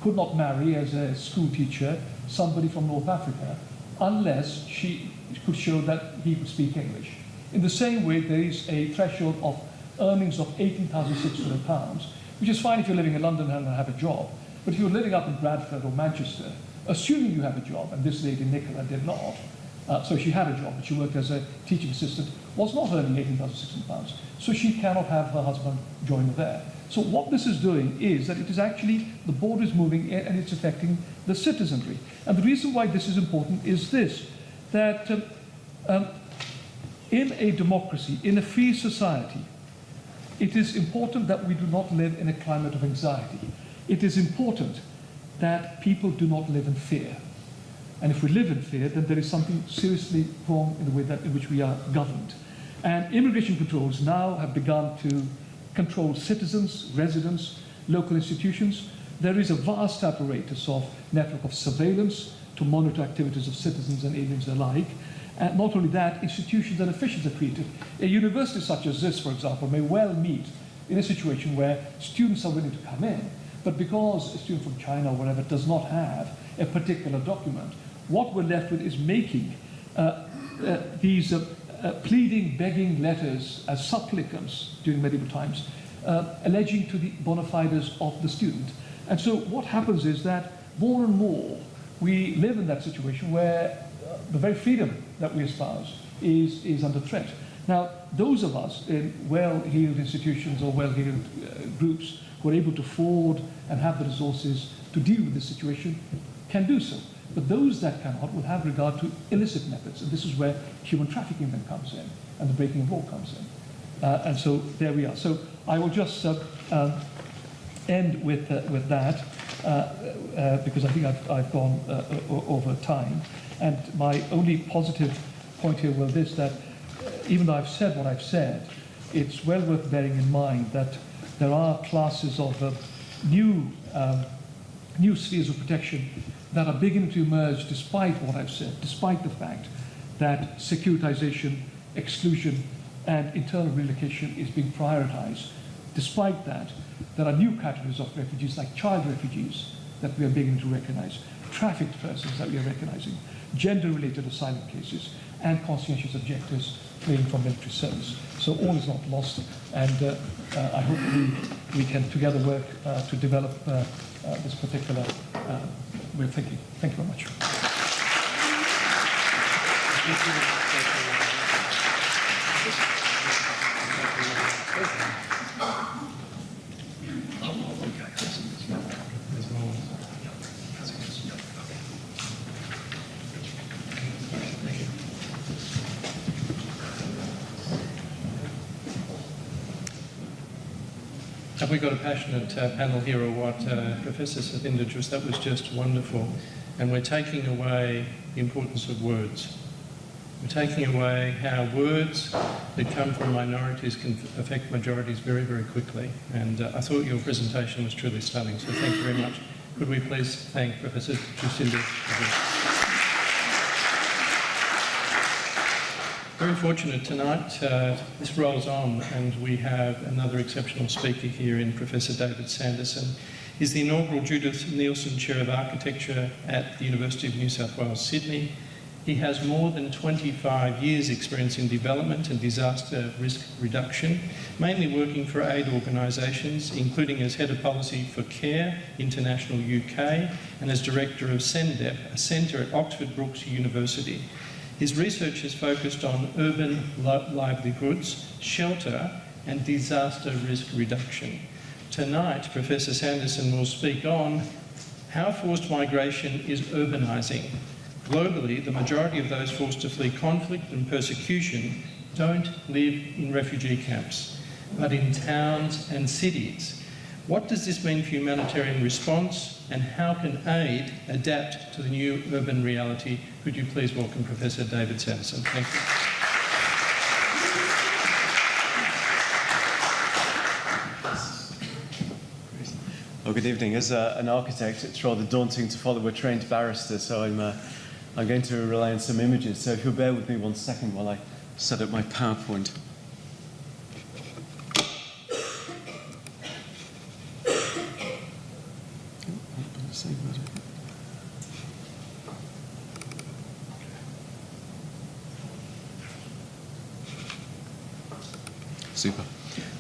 could not marry as a school teacher somebody from North Africa, unless she could show that he could speak English. In the same way, there is a threshold of earnings of £18,600, which is fine if you're living in London and have a job. But if you're living up in Bradford or Manchester, assuming you have a job, and this lady, Nicola, did not, so she had a job, but she worked as a teaching assistant, was not earning £18,600, so she cannot have her husband join her there. So what this is doing is that it is actually, the border is moving in and it's affecting the citizenry. And the reason why this is important is this, that in a democracy, in a free society, it is important that we do not live in a climate of anxiety. It is important that people do not live in fear. And if we live in fear, then there is something seriously wrong in the way in which we are governed. And immigration controls now have begun to control citizens, residents, local institutions. There is a vast apparatus of network of surveillance to monitor activities of citizens and aliens alike. And not only that, institutions and officials are created. A university such as this, for example, may well meet in a situation where students are willing to come in, but because a student from China or whatever does not have a particular document, what we're left with is making these pleading, begging letters as supplicants during medieval times, alleging to the bona fides of the student. And so what happens is that more and more we live in that situation where the very freedom that we espouse is under threat. Now, those of us in well-heeled institutions or well-heeled groups who are able to afford and have the resources to deal with this situation can do so. But those that cannot will have regard to illicit methods, and this is where human trafficking then comes in, and the breaking of law comes in. And so there we are. So I will just end with that, because I think I've gone over time. And my only positive point here was this, that even though I've said what I've said, it's well worth bearing in mind that there are classes of new spheres of protection that are beginning to emerge despite what I've said, despite the fact that securitization, exclusion, and internal relocation is being prioritized. Despite that, there are new categories of refugees, like child refugees, that we are beginning to recognize, trafficked persons that we are recognizing, gender-related asylum cases, and conscientious objectors fleeing from military service. So all is not lost, and I hope we can together work to develop this particular way of thinking. Thank you very much. Have we got a passionate panel here, or what? Professor Sathinder, that was just wonderful. And we're taking away the importance of words. We're taking away how words that come from minorities can affect majorities very, very quickly. And I thought your presentation was truly stunning, so thank you very much. Could we please thank Professor Sathinder? Very fortunate tonight. This rolls on, and we have another exceptional speaker here in Professor David Sanderson. He's the inaugural Judith Neilson Chair of Architecture at the University of New South Wales, Sydney. He has more than 25 years' experience in development and disaster risk reduction, mainly working for aid organisations, including as Head of Policy for CARE International UK and as Director of CENDEP, a centre at Oxford Brookes University. His research has focused on urban livelihoods, shelter and disaster risk reduction. Tonight, Professor Sanderson will speak on how forced migration is urbanising. Globally, the majority of those forced to flee conflict and persecution don't live in refugee camps, but in towns and cities. What does this mean for humanitarian response, and how can aid adapt to the new urban reality? Could you please welcome Professor David Sanderson? Thank you. Well, good evening. As an architect, it's rather daunting to follow a trained barrister, so I'm going to rely on some images. So if you'll bear with me 1 second while I set up my PowerPoint. Super.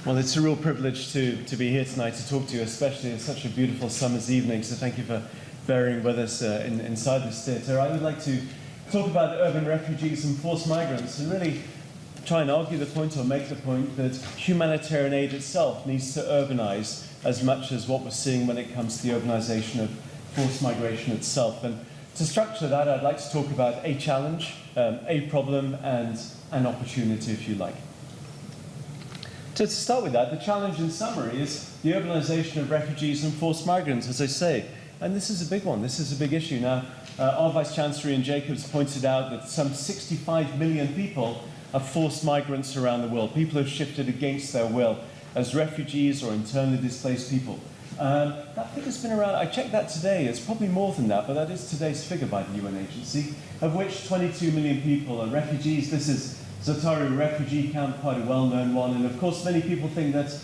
Well, it's a real privilege to be here tonight to talk to you, especially in such a beautiful summer's evening. So thank you for bearing with us inside this theatre. I would like to talk about urban refugees and forced migrants and really try and argue the point or make the point that humanitarian aid itself needs to urbanize as much as what we're seeing when it comes to the urbanization of forced migration itself. And to structure that, I'd like to talk about a challenge, a problem, and an opportunity, if you like. To start with that, the challenge in summary is the urbanization of refugees and forced migrants, as I say. And this is a big one. This is a big issue. Now, our Vice-Chancellor Ian Jacobs pointed out that some 65 million people are forced migrants around the world. People have shifted against their will as refugees or internally displaced people. That figure's been around. I checked that today. It's probably more than that, but that is today's figure by the UN agency, of which 22 million people are refugees. This is Za'atari refugee camp, quite a well-known one. And of course, many people think that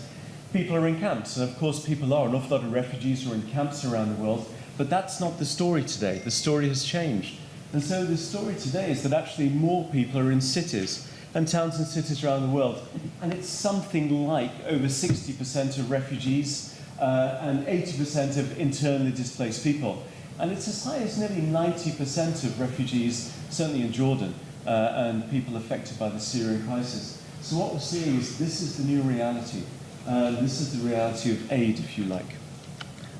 people are in camps. And of course, people are. An awful lot of refugees are in camps around the world. But that's not the story today. The story has changed. And so the story today is that actually more people are in cities and towns and cities around the world. And it's something like over 60% of refugees and 80% of internally displaced people. And it's as high as nearly 90% of refugees, certainly in Jordan, and people affected by the Syrian crisis. So what we're seeing is this is the new reality. This is the reality of aid, if you like.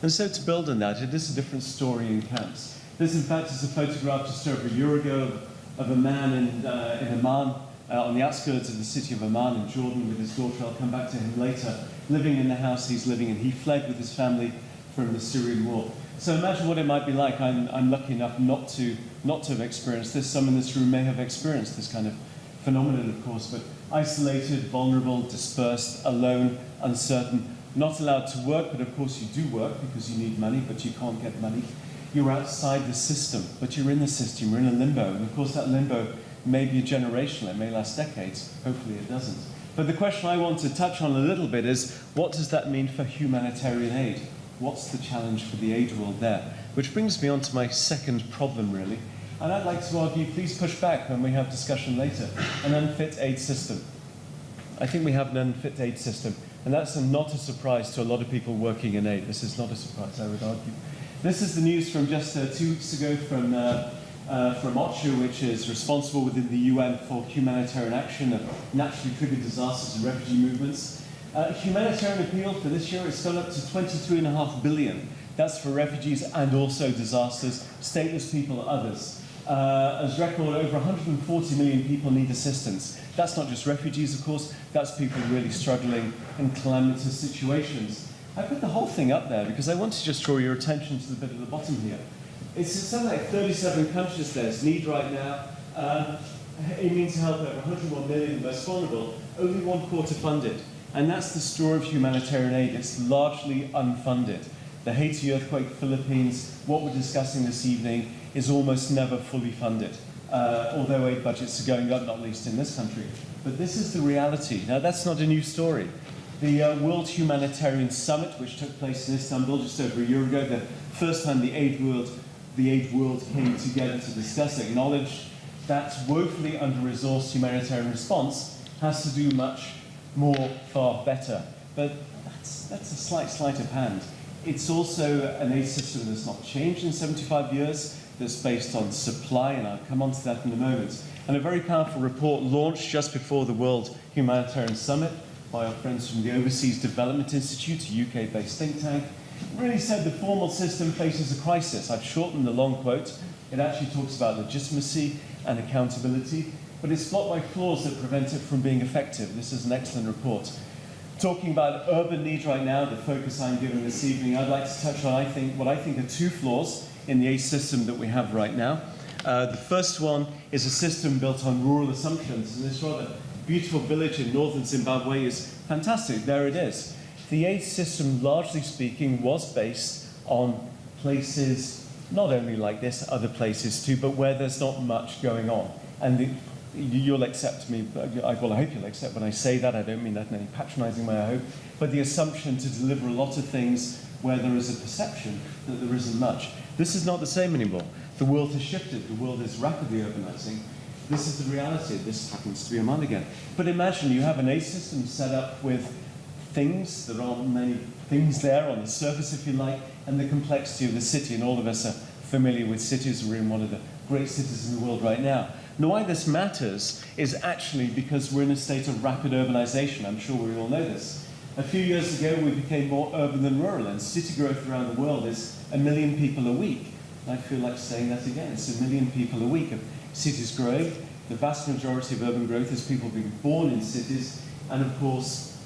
And so to build on that, it is a different story in camps. This, in fact, is a photograph just over a year ago of a man in Amman, on the outskirts of the city of Amman in Jordan with his daughter. I'll come back to him later, living in the house he's living in. He fled with his family from the Syrian war. So imagine what it might be like. I'm lucky enough not to have experienced this. Some in this room may have experienced this kind of phenomenon, of course, but isolated, vulnerable, dispersed, alone, uncertain, not allowed to work, but of course you do work because you need money, but you can't get money. You're outside the system, but you're in the system, you're in a limbo, and of course that limbo may be generational, it may last decades, hopefully it doesn't. But the question I want to touch on a little bit is, what does that mean for humanitarian aid? What's the challenge for the aid world there? Which brings me on to my second problem, really. And I'd like to argue, please push back when we have discussion later, an unfit aid system. I think we have an unfit aid system, and that's not a surprise to a lot of people working in aid. This is not a surprise, I would argue. This is the news from just 2 weeks ago from OCHA, which is responsible within the UN for humanitarian action of naturally triggered disasters and refugee movements. Humanitarian appeal for this year has gone up to 23.5 billion. That's for refugees and also disasters, stateless people, others. As record, over 140 million people need assistance. That's not just refugees, of course, that's people really struggling in calamitous situations. I put the whole thing up there because I want to just draw your attention to the bit at the bottom here. It's something like 37 countries there's need right now. Aiming to help over 101 million most vulnerable, only 1/4 funded. And that's the story of humanitarian aid. It's largely unfunded. The Haiti earthquake, Philippines, what we're discussing this evening is almost never fully funded, although aid budgets are going up, not least in this country. But this is the reality. Now, that's not a new story. The World Humanitarian Summit, which took place in Istanbul just over a year ago, the first time the aid world came together to discuss it, acknowledged that woefully under-resourced humanitarian response has to do much more, far better. But that's a sleight of hand. It's also an aid system that's not changed in 75 years, that's based on supply, and I'll come on to that in a moment. And a very powerful report launched just before the World Humanitarian Summit by our friends from the Overseas Development Institute, a UK-based think tank, really said the formal system faces a crisis. I've shortened the long quote. It actually talks about legitimacy and accountability, but it's blocked by flaws that prevent it from being effective. This is an excellent report. Talking about urban needs right now, the focus I'm giving this evening, I'd like to touch on what I think are two flaws in the aid system that we have right now. The first one is a system built on rural assumptions, and this rather beautiful village in northern Zimbabwe is fantastic. There it is. The aid system, largely speaking, was based on places, not only like this, other places too, but where there's not much going on. And you'll accept me, well, I hope you'll accept when I say that. I don't mean that in any patronizing way, I hope. But the assumption to deliver a lot of things where there is a perception that there isn't much. This is not the same anymore. The world has shifted. The world is rapidly urbanizing. this is the reality. This happens to be Oman again. But imagine you have an A system set up with things. There aren't many things there on the surface, if you like, and the complexity of the city. And all of us are familiar with cities. We're in one of the great cities in the world right now. Now, why this matters is actually because we're in a state of rapid urbanization. I'm sure we all know this. A few years ago, we became more urban than rural, and city growth around the world is 1 million people a week. I feel like saying that again. It's 1 million people a week of cities growing. The vast majority of urban growth is people being born in cities, and of course,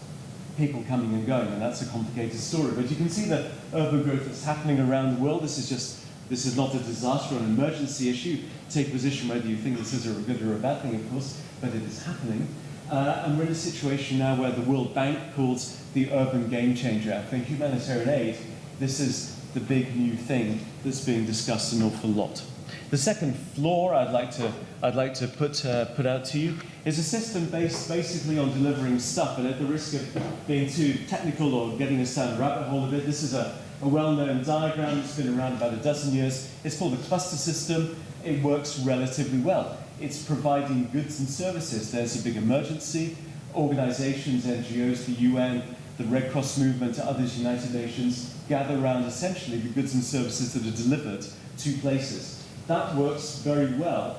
people coming and going, and that's a complicated story. But you can see the urban growth that's happening around the world. This is not a disaster or an emergency issue. Take a position whether you think this is a good or a bad thing, of course, but it is happening. And we're in a situation now where the World Bank calls the urban game changer. I think humanitarian aid, this is the big new thing that's being discussed an awful lot. The second flaw I'd like to put out to you is a system based basically on delivering stuff, and at the risk of being too technical or getting us down the rabbit hole a bit, this is a well-known diagram. It's been around about a dozen years. It's called the cluster system. It works relatively well. It's providing goods and services. There's a big emergency. Organizations, NGOs, the UN, the Red Cross movement, others, United Nations, gather around essentially the goods and services that are delivered to places. That works very well,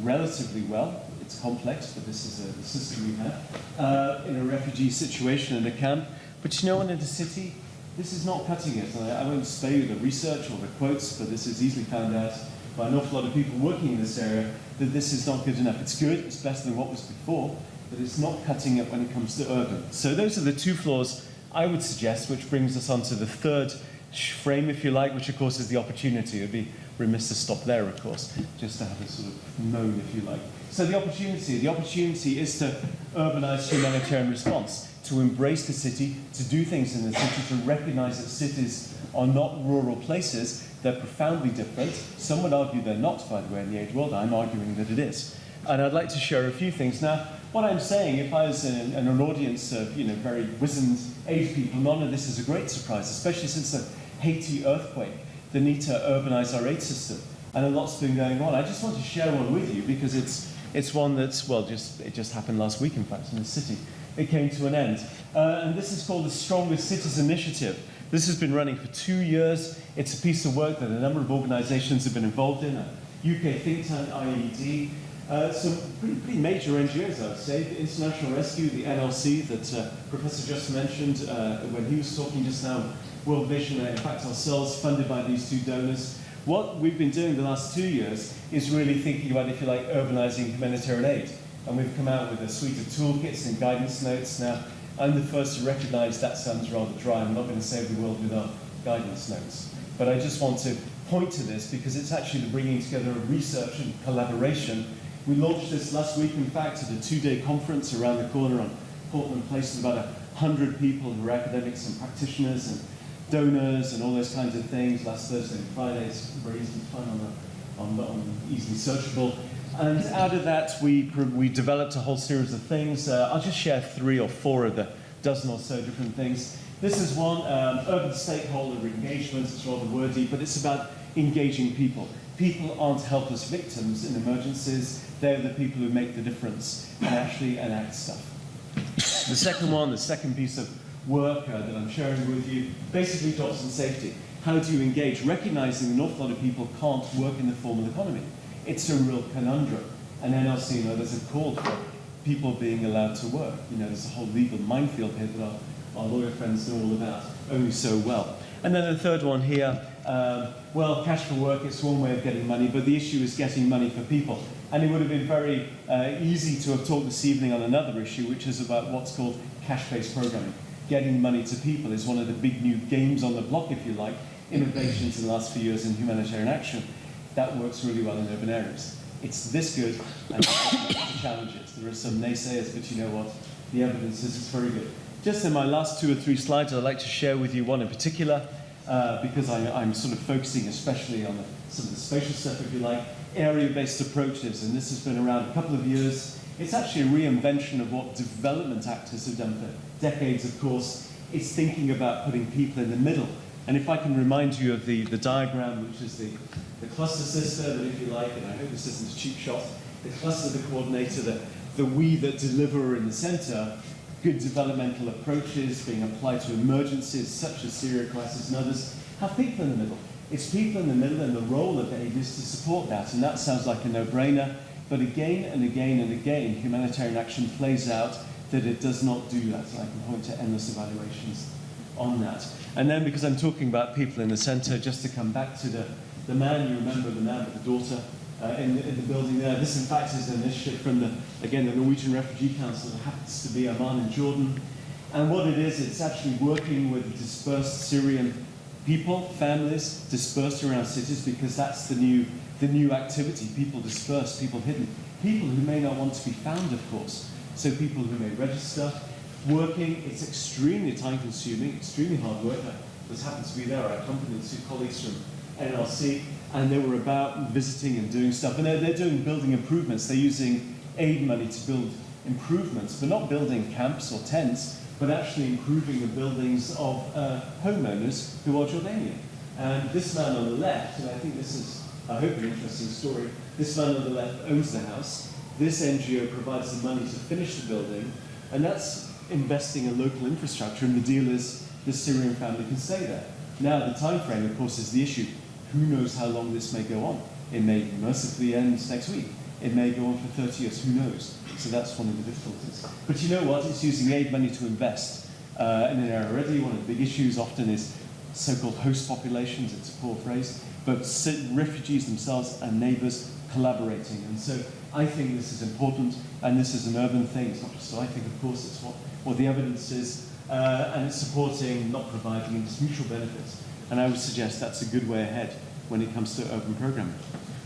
relatively well. It's complex, but this is the system we have in a refugee situation in a camp. But you know what, in a city, this is not cutting it. I won't spare you the research or the quotes, but this is easily found out by an awful lot of people working in this area, that this is not good enough. It's good, it's better than what was before, but it's not cutting it when it comes to urban. So those are the two flaws I would suggest, which brings us on to the third frame, if you like, which of course is the opportunity. It would be remiss to stop there, of course, just to have a sort of moan, if you like. So the opportunity is to urbanize humanitarian response, to embrace the city, to do things in the city, to recognize that cities are not rural places. They're profoundly different. Some would argue they're not, by the way, in the aid world. I'm arguing that it is. And I'd like to share a few things. Now, what I'm saying, if I was in an audience of very wizened aid people, none of this is a great surprise, especially since the Haiti earthquake, the need to urbanize our aid system. And a lot's been going on. I just want to share one with you because it's one that's, it just happened last week, in fact, in the city. It came to an end. And this is called the Strongest Cities Initiative. This has been running for 2 years. It's a piece of work that a number of organizations have been involved in, a UK think tank, IED, some pretty major NGOs, I would say, the International Rescue, the NLC that Professor just mentioned when he was talking just now, World Vision, in fact ourselves, funded by these two donors. What we've been doing the last 2 years is really thinking about, if you like, urbanizing humanitarian aid. And we've come out with a suite of toolkits and guidance notes. Now, I'm the first to recognize that sounds rather dry. I'm not going to save the world without guidance notes. But I just want to point to this because it's actually the bringing together of research and collaboration. We launched this last week, in fact, at a 2-day conference around the corner on Portland Place with about 100 people who are academics and practitioners and donors and all those kinds of things. Last Thursday and Friday, it's very easy to find on easily searchable. And out of that, we developed a whole series of things. I'll just share 3 or 4 of the dozen or so different things. This is one, urban stakeholder engagement. It's rather wordy, but it's about engaging people. People aren't helpless victims in emergencies. They're the people who make the difference and actually enact stuff. The second one, the second piece of work that I'm sharing with you, basically jobs and safety. How do you engage? Recognizing an awful lot of people can't work in the formal economy. It's a real conundrum. And NLC and others have called for people being allowed to work. There's a whole legal minefield here that our lawyer friends know all about only so well. And then the third one here, cash for work, it's one way of getting money, but the issue is getting money for people. And it would have been very easy to have talked this evening on another issue, which is about what's called cash-based programming. Getting money to people is one of the big new games on the block, if you like, innovations in the last few years in humanitarian action. That works really well in urban areas. It's this good, and the challenges. There are some naysayers, but you know what? The evidence is it's very good. Just in my last 2 or 3 slides, I'd like to share with you one in particular, because I'm sort of focusing especially on some of the spatial stuff, if you like, area-based approaches, and this has been around a couple of years. It's actually a reinvention of what development actors have done for decades, of course. It's thinking about putting people in the middle. And if I can remind you of the diagram, which is the cluster system, and if you like, and I hope this isn't a cheap shot, the cluster, the coordinator, the we that deliver in the center, good developmental approaches being applied to emergencies such as Syria crisis and others, have people in the middle. It's people in the middle, and the role of aid is to support that, and that sounds like a no-brainer, but again and again and again, humanitarian action plays out that it does not do that, and I can point to endless evaluations on that. And then, because I'm talking about people in the center, just to come back to the man, you remember the man with the daughter in the building there. This, in fact, is an initiative from the Norwegian Refugee Council that happens to be Amman in Jordan. And what it is, it's actually working with dispersed Syrian people, families dispersed around cities, because that's the new activity. People dispersed, people hidden, people who may not want to be found, of course. So people who may register, working. It's extremely time-consuming, extremely hard work. This happens to be there. I accompanied two colleagues from NRC, and they were about visiting and doing stuff. And they're doing building improvements. They're using aid money to build improvements, but not building camps or tents, but actually improving the buildings of homeowners who are Jordanian. And this man on the left, and I think this is, I hope, an interesting story, this man on the left owns the house. This NGO provides the money to finish the building, and that's investing in local infrastructure, and the deal is the Syrian family can stay there. Now, the time frame, of course, is the issue. Who knows how long this may go on? It may mercifully end next week. It may go on for 30 years, who knows? So that's one of the difficulties. But you know what? It's using aid money to invest in an area already. One of the big issues often is so-called host populations. It's a poor phrase. But refugees themselves and neighbors collaborating. And so I think this is important, and this is an urban thing. It's not just I think, of course, it's what the evidence is. And it's supporting, not providing, it's mutual benefits. And I would suggest that's a good way ahead when it comes to urban programming.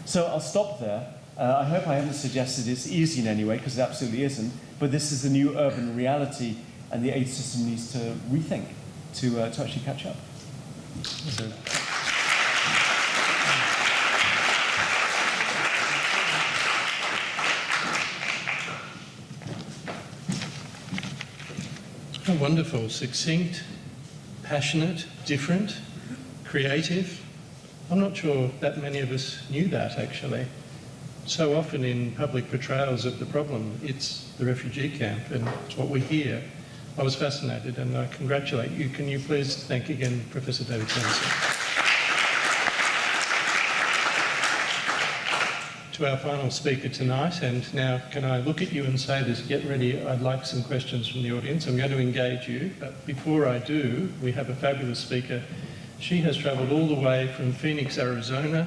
So I'll stop there. I hope I haven't suggested it's easy in any way, because it absolutely isn't. But this is the new urban reality, and the aid system needs to rethink to actually catch up. So. Oh, wonderful, succinct, passionate, different, creative. I'm not sure that many of us knew that, actually. So often in public portrayals of the problem, it's the refugee camp, and it's what we hear. I was fascinated, and I congratulate you. Can you please thank again Professor David Tennyson? To our final speaker tonight, and now can I look at you and say this, get ready, I'd like some questions from the audience. I'm going to engage you, but before I do, we have a fabulous speaker. She has travelled all the way from Phoenix, Arizona.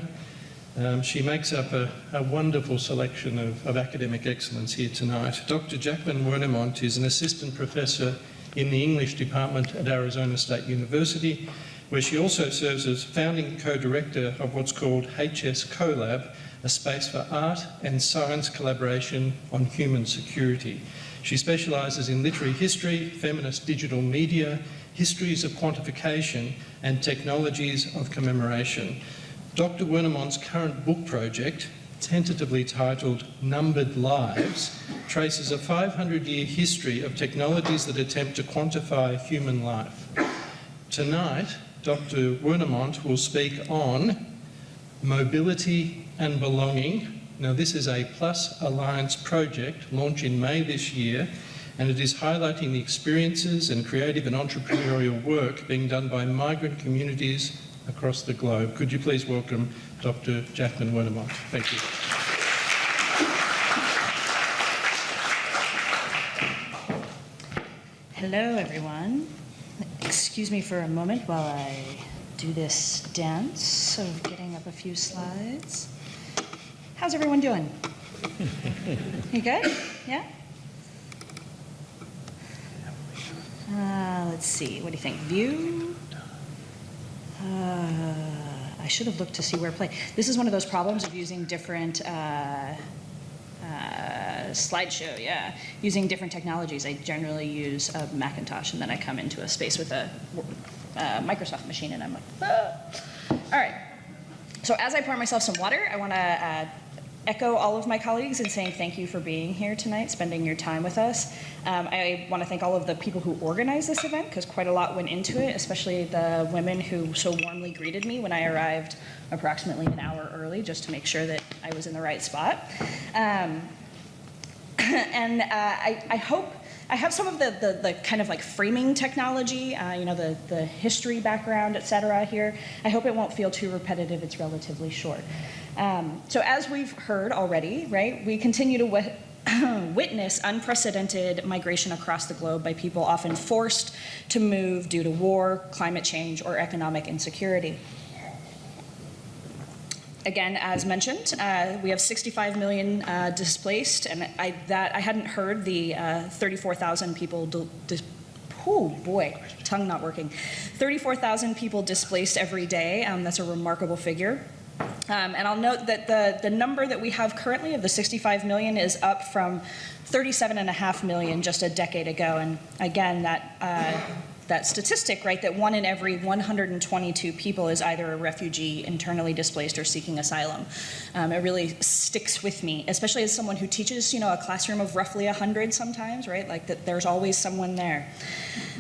She makes up a wonderful selection of academic excellence here tonight. Dr. Jacqueline Wernemont is an assistant professor in the English department at Arizona State University, where she also serves as founding co-director of what's called HS CoLab, a space for art and science collaboration on human security. She specialises in literary history, feminist digital media, histories of quantification, and technologies of commemoration. Dr. Wernemont's current book project, tentatively titled Numbered Lives, traces a 500-year history of technologies that attempt to quantify human life. Tonight, Dr. Wernemont will speak on mobility and belonging. Now, this is a PLuS Alliance project launched in May this year, and it is highlighting the experiences and creative and entrepreneurial work being done by migrant communities across the globe. Could you please welcome Dr. Jacqueline Wernemont? Thank you. Hello, everyone. Excuse me for a moment while I do this dance of getting up a few slides. How's everyone doing? You good? Yeah? Let's see. What do you think? View? I should have looked to see where to play. This is one of those problems of using different slideshow, yeah. Using different technologies. I generally use a Macintosh, and then I come into a space with a Microsoft machine, and I'm like, ah. All right. So as I pour myself some water, I want to echo all of my colleagues in saying thank you for being here tonight, spending your time with us. I want to thank all of the people who organized this event, because quite a lot went into it, especially the women who so warmly greeted me when I arrived approximately an hour early, just to make sure that I was in the right spot. I hope I have some of the kind of like framing technology, the history background, et cetera here. I hope it won't feel too repetitive. It's relatively short. So as we've heard already, right, we continue to witness unprecedented migration across the globe by people often forced to move due to war, climate change, or economic insecurity. Again, as mentioned, we have 65 million displaced, and I hadn't heard the 34,000 people, oh boy, tongue not working, 34,000 people displaced every day. That's a remarkable figure. And I'll note that the number that we have currently of the 65 million is up from 37.5 million just a decade ago. And again, that statistic, right, that 1 in every 122 people is either a refugee, internally displaced, or seeking asylum. It really sticks with me, especially as someone who teaches, a classroom of roughly 100 sometimes, right? Like that there's always someone there.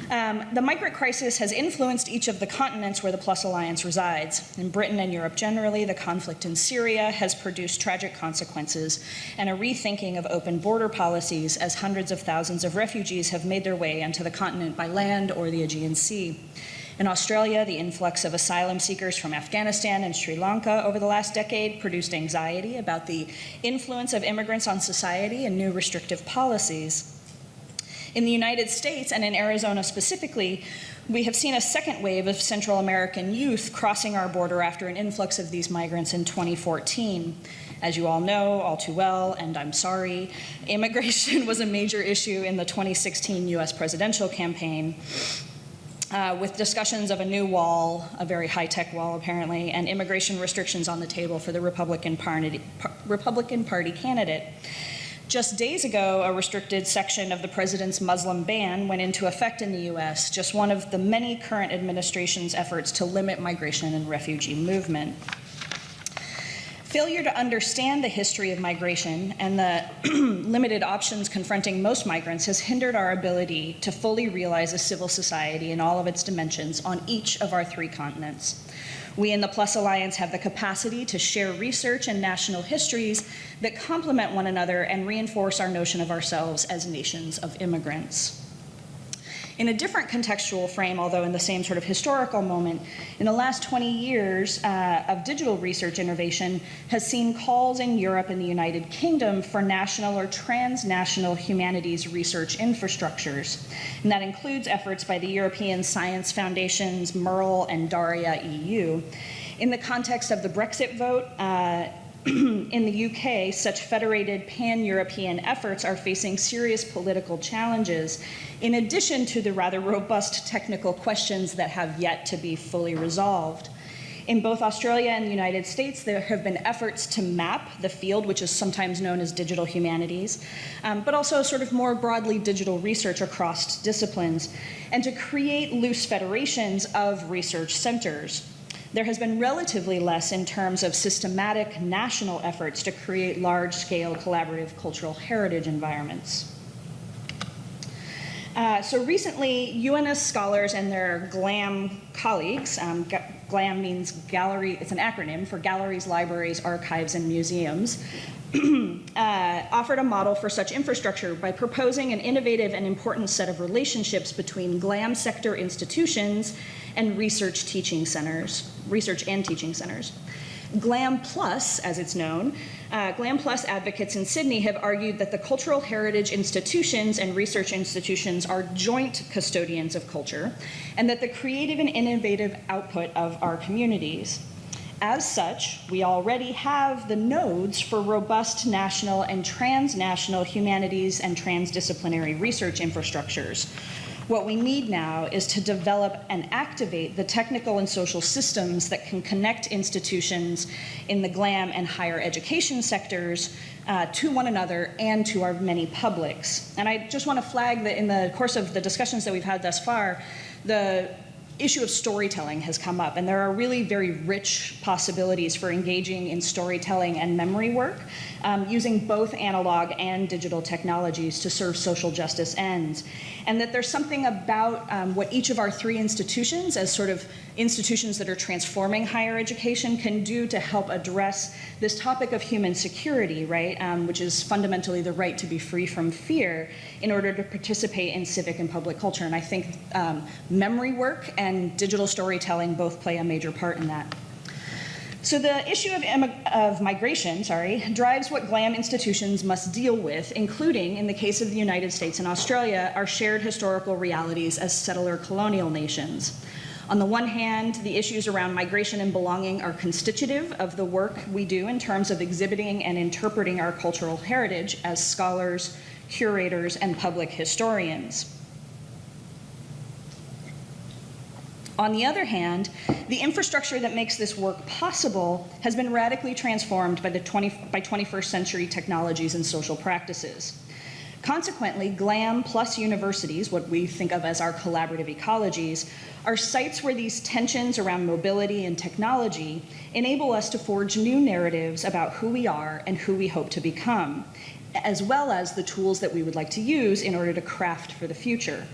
The migrant crisis has influenced each of the continents where the PLuS Alliance resides. In Britain and Europe generally, the conflict in Syria has produced tragic consequences and a rethinking of open border policies as hundreds of thousands of refugees have made their way onto the continent by land or the Aegean Sea. In Australia, the influx of asylum seekers from Afghanistan and Sri Lanka over the last decade produced anxiety about the influence of immigrants on society and new restrictive policies. In the United States, and in Arizona specifically, we have seen a second wave of Central American youth crossing our border after an influx of these migrants in 2014. As you all know all too well, and I'm sorry, immigration was a major issue in the 2016 US presidential campaign, with discussions of a new wall, a very high-tech wall apparently, and immigration restrictions on the table for the Republican Party candidate. Just days ago, a restricted section of the president's Muslim ban went into effect in the US, just one of the many current administration's efforts to limit migration and refugee movement. Failure to understand the history of migration and the limited options confronting most migrants has hindered our ability to fully realize a civil society in all of its dimensions on each of our 3 continents. We in the PLuS Alliance have the capacity to share research and national histories that complement one another and reinforce our notion of ourselves as nations of immigrants. In a different contextual frame, although in the same sort of historical moment, in the last 20 years of digital research innovation has seen calls in Europe and the United Kingdom for national or transnational humanities research infrastructures. And that includes efforts by the European Science Foundations, MERL, and DARIA EU. In the context of the Brexit vote, in the UK, such federated pan-European efforts are facing serious political challenges, in addition to the rather robust technical questions that have yet to be fully resolved. In both Australia and the United States, there have been efforts to map the field, which is sometimes known as digital humanities, but also sort of more broadly digital research across disciplines, and to create loose federations of research centers. There has been relatively less in terms of systematic national efforts to create large-scale collaborative cultural heritage environments. So recently, UNS scholars and their GLAM colleagues, GLAM means gallery, it's an acronym for Galleries, Libraries, Archives, and Museums, offered a model for such infrastructure by proposing an innovative and important set of relationships between GLAM sector institutions and research and teaching centers. GLAM PLuS, as it's known, GLAM PLuS advocates in Sydney have argued that the cultural heritage institutions and research institutions are joint custodians of culture, and that the creative and innovative output of our communities. As such, we already have the nodes for robust national and transnational humanities and transdisciplinary research infrastructures. What we need now is to develop and activate the technical and social systems that can connect institutions in the GLAM and higher education sectors to one another and to our many publics. And I just want to flag that in the course of the discussions that we've had thus far, the issue of storytelling has come up, and there are really very rich possibilities for engaging in storytelling and memory work, using both analog and digital technologies to serve social justice ends. And that there's something about what each of our three institutions, as sort of institutions that are transforming higher education, can do to help address this topic of human security, right, which is fundamentally the right to be free from fear in order to participate in civic and public culture. And I think memory work and digital storytelling both play a major part in that. So the issue of migration, drives what GLAM institutions must deal with, including, in the case of the United States and Australia, our shared historical realities as settler colonial nations. On the one hand, the issues around migration and belonging are constitutive of the work we do in terms of exhibiting and interpreting our cultural heritage as scholars, curators, and public historians. On the other hand, the infrastructure that makes this work possible has been radically transformed by 21st century technologies and social practices. Consequently, GLAM plus universities, what we think of as our collaborative ecologies, are sites where these tensions around mobility and technology enable us to forge new narratives about who we are and who we hope to become, as well as the tools that we would like to use in order to craft for the future.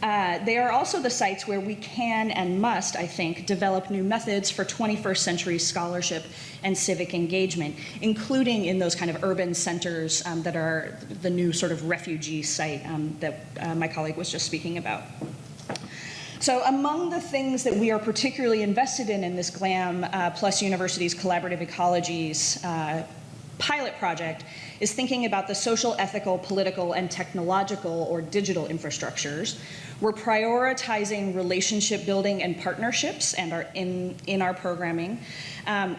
They are also the sites where we can and must, I think, develop new methods for 21st century scholarship and civic engagement, including in those kind of urban centers that are the new sort of refugee site that my colleague was just speaking about. So among the things that we are particularly invested in this GLAM plus Universities Collaborative Ecologies pilot project is thinking about the social, ethical, political, and technological or digital infrastructures. We're prioritizing relationship building and partnerships and are in our programming.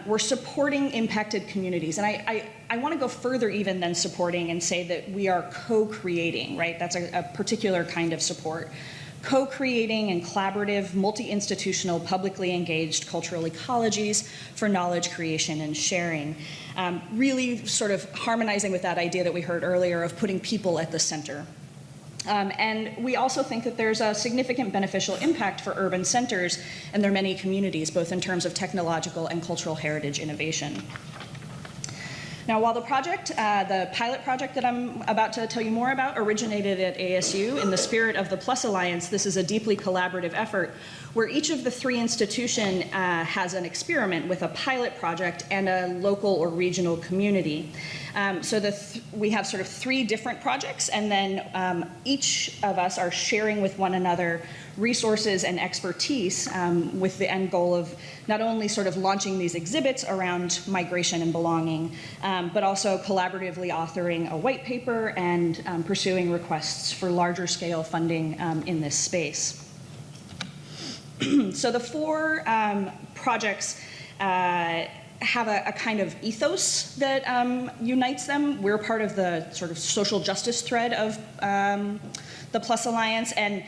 We're supporting impacted communities. And I want to go further even than supporting and say that we are co-creating, right? That's a particular kind of support. Co-creating and collaborative, multi-institutional, publicly engaged cultural ecologies for knowledge creation and sharing. Really sort of harmonizing with that idea that we heard earlier of putting people at the center. And we also think that there's a significant beneficial impact for urban centers and their many communities, both in terms of technological and cultural heritage innovation. Now, while the project, the pilot project that I'm about to tell you more about originated at ASU in the spirit of the PLuS Alliance, this is a deeply collaborative effort where each of the three institutions has an experiment with a pilot project and a local or regional community. So we have sort of three different projects, and then each of us are sharing with one another resources and expertise with the end goal of not only sort of launching these exhibits around migration and belonging, but also collaboratively authoring a white paper and pursuing requests for larger scale funding in this space. So the four projects have a kind of ethos that unites them. We're part of the sort of social justice thread of the PLuS Alliance, and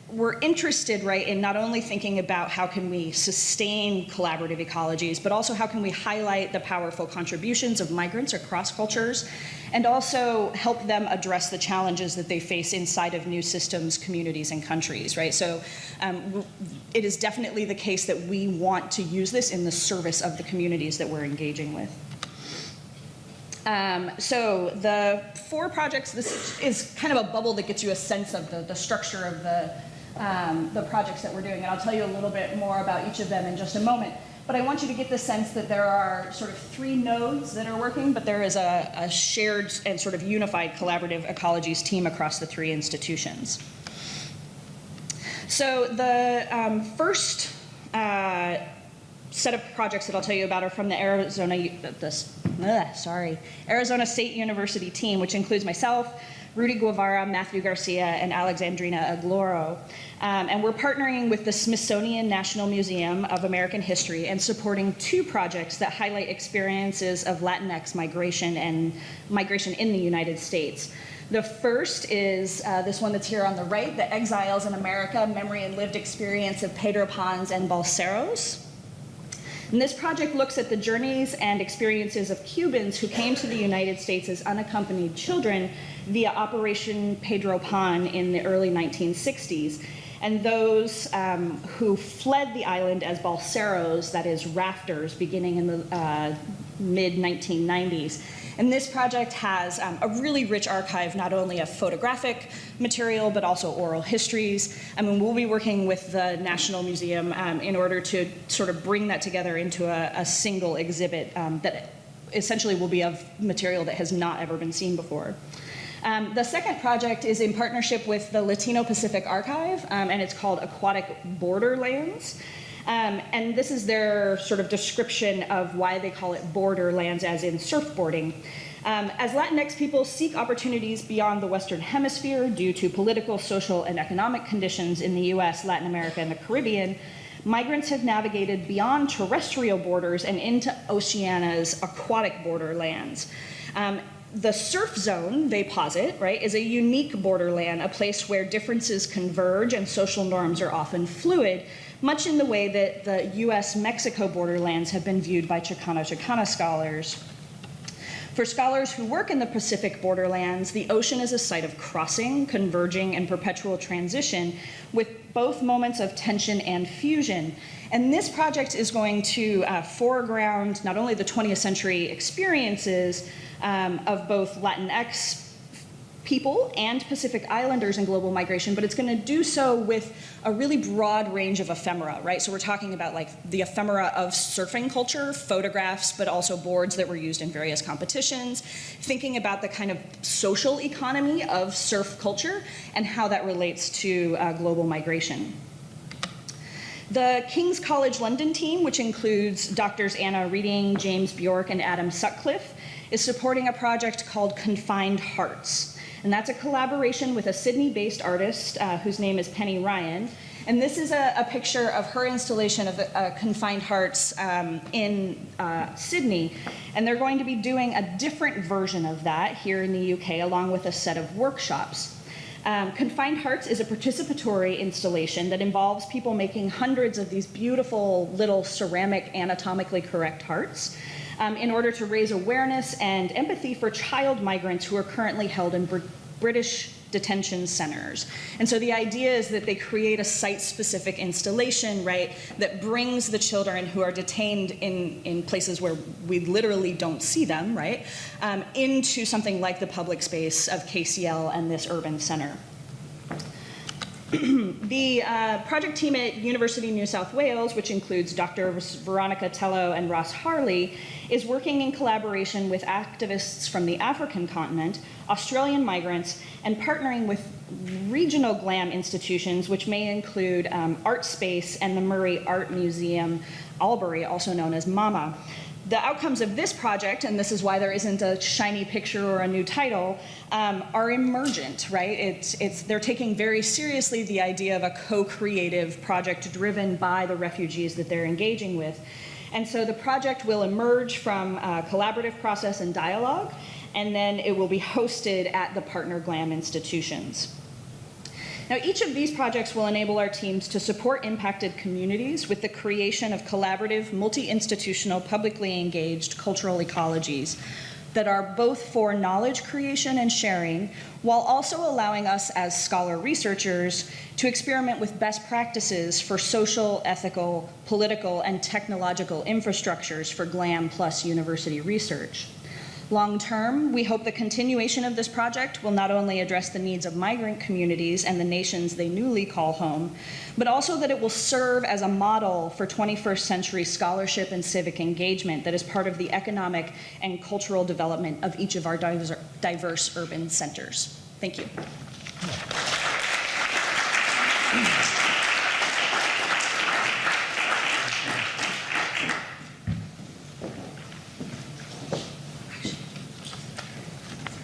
we're interested, right, in not only thinking about how can we sustain collaborative ecologies, but also how can we highlight the powerful contributions of migrants across cultures, and also help them address the challenges that they face inside of new systems, communities, and countries, right? So it is definitely the case that we want to use this in the service of the communities that we're engaging with. So the four projects, this is kind of a bubble that gets you a sense of the structure of the projects that we're doing. And I'll tell you a little bit more about each of them in just a moment. But I want you to get the sense that there are sort of three nodes that are working, but there is a shared and sort of unified collaborative ecologies team across the three institutions. So the first set of projects that I'll tell you about are from the Arizona State University team, which includes myself, Rudy Guevara, Matthew Garcia, and Alexandrina Agloro. And we're partnering with the Smithsonian National Museum of American History and supporting two projects that highlight experiences of Latinx migration and migration in the United States. The first is this one that's here on the right, The Exiles in America, Memory and Lived Experience of Pedro Pons and Balseros. And this project looks at the journeys and experiences of Cubans who came to the United States as unaccompanied children via Operation Pedro Pan in the early 1960s. and those who fled the island as balseros, that is rafters, beginning in the mid-1990s. And this project has a really rich archive, not only of photographic material, but also oral histories. I mean, we'll be working with the National Museum in order to sort of bring that together into a single exhibit that essentially will be of material that has not ever been seen before. The second project is in partnership with the Latino Pacific Archive, and it's called Aquatic Borderlands. And this is their sort of description of why they call it borderlands, as in surfboarding. As Latinx people seek opportunities beyond the Western Hemisphere due to political, social, and economic conditions in the US, Latin America, and the Caribbean, migrants have navigated beyond terrestrial borders and into Oceania's aquatic borderlands. The surf zone, they posit, right, is a unique borderland, a place where differences converge and social norms are often fluid, much in the way that the US-Mexico borderlands have been viewed by Chicano scholars. For scholars who work in the Pacific borderlands, the ocean is a site of crossing, converging, and perpetual transition, with both moments of tension and fusion. And this project is going to foreground not only the 20th century experiences of both Latinx people and Pacific Islanders in global migration, but it's going to do so with a really broad range of ephemera, right? So we're talking about like the ephemera of surfing culture, photographs, but also boards that were used in various competitions, thinking about the kind of social economy of surf culture and how that relates to global migration. The King's College London team, which includes Doctors Anna Reading, James Bjork, and Adam Sutcliffe, is supporting a project called Confined Hearts. And that's a collaboration with a Sydney-based artist whose name is Penny Ryan. And this is a picture of her installation of Confined Hearts in Sydney. And they're going to be doing a different version of that here in the UK, along with a set of workshops. Confined Hearts is a participatory installation that involves people making hundreds of these beautiful little ceramic anatomically correct hearts in order to raise awareness and empathy for child migrants who are currently held in British detention centers. And so the idea is that they create a site-specific installation, right, that brings the children who are detained in places where we literally don't see them, right, into something like the public space of KCL and this urban center. The project team at University of New South Wales, which includes Dr. Veronica Tello and Ross Harley, is working in collaboration with activists from the African continent, Australian migrants, and partnering with regional GLAM institutions, which may include Art Space and the Murray Art Museum, Albury, also known as MAMA. The outcomes of this project, and this is why there isn't a shiny picture or a new title, are emergent, right? They're taking very seriously the idea of a co-creative project driven by the refugees that they're engaging with. And so the project will emerge from a collaborative process and dialogue, and then it will be hosted at the partner GLAM institutions. Now, each of these projects will enable our teams to support impacted communities with the creation of collaborative, multi-institutional, publicly engaged cultural ecologies that are both for knowledge creation and sharing, while also allowing us as scholar researchers to experiment with best practices for social, ethical, political, and technological infrastructures for GLAM plus university research. Long term, we hope the continuation of this project will not only address the needs of migrant communities and the nations they newly call home, but also that it will serve as a model for 21st century scholarship and civic engagement that is part of the economic and cultural development of each of our diverse urban centers. Thank you.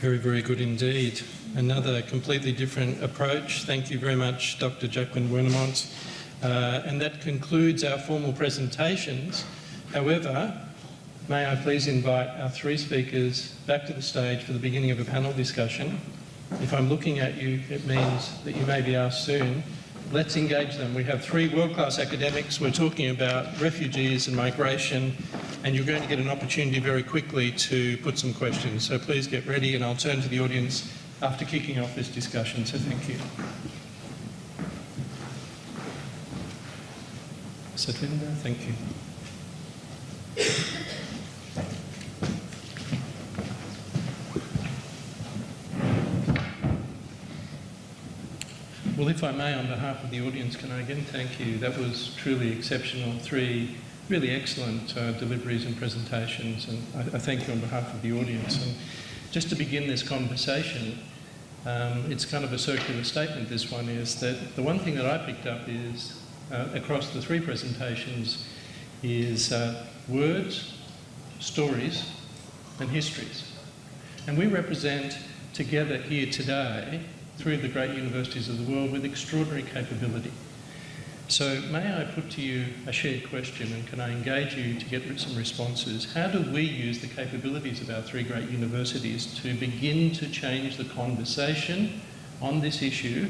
Very, very good indeed. Another completely different approach. Thank you very much, Dr. Jacqueline Wernemont. And that concludes our formal presentations. However, may I please invite our three speakers back to the stage for the beginning of a panel discussion. If I'm looking at you, it means that you may be asked soon. Let's engage them. We have three world-class academics. We're talking about refugees and migration, and you're going to get an opportunity very quickly to put some questions. So please get ready, and I'll turn to the audience after kicking off this discussion. So thank you. Satvinder, thank you. Well, if I may, on behalf of the audience, can I again thank you? That was truly exceptional. 3 really excellent deliveries and presentations, and I thank you on behalf of the audience. And just to begin this conversation, it's kind of a circular statement, this one, is that the one thing that I picked up is, across the 3 presentations, is words, stories, and histories. And we represent together here today 3 of the great universities of the world with extraordinary capability. So may I put to you a shared question, and can I engage you to get some responses? How do we use the capabilities of our 3 great universities to begin to change the conversation on this issue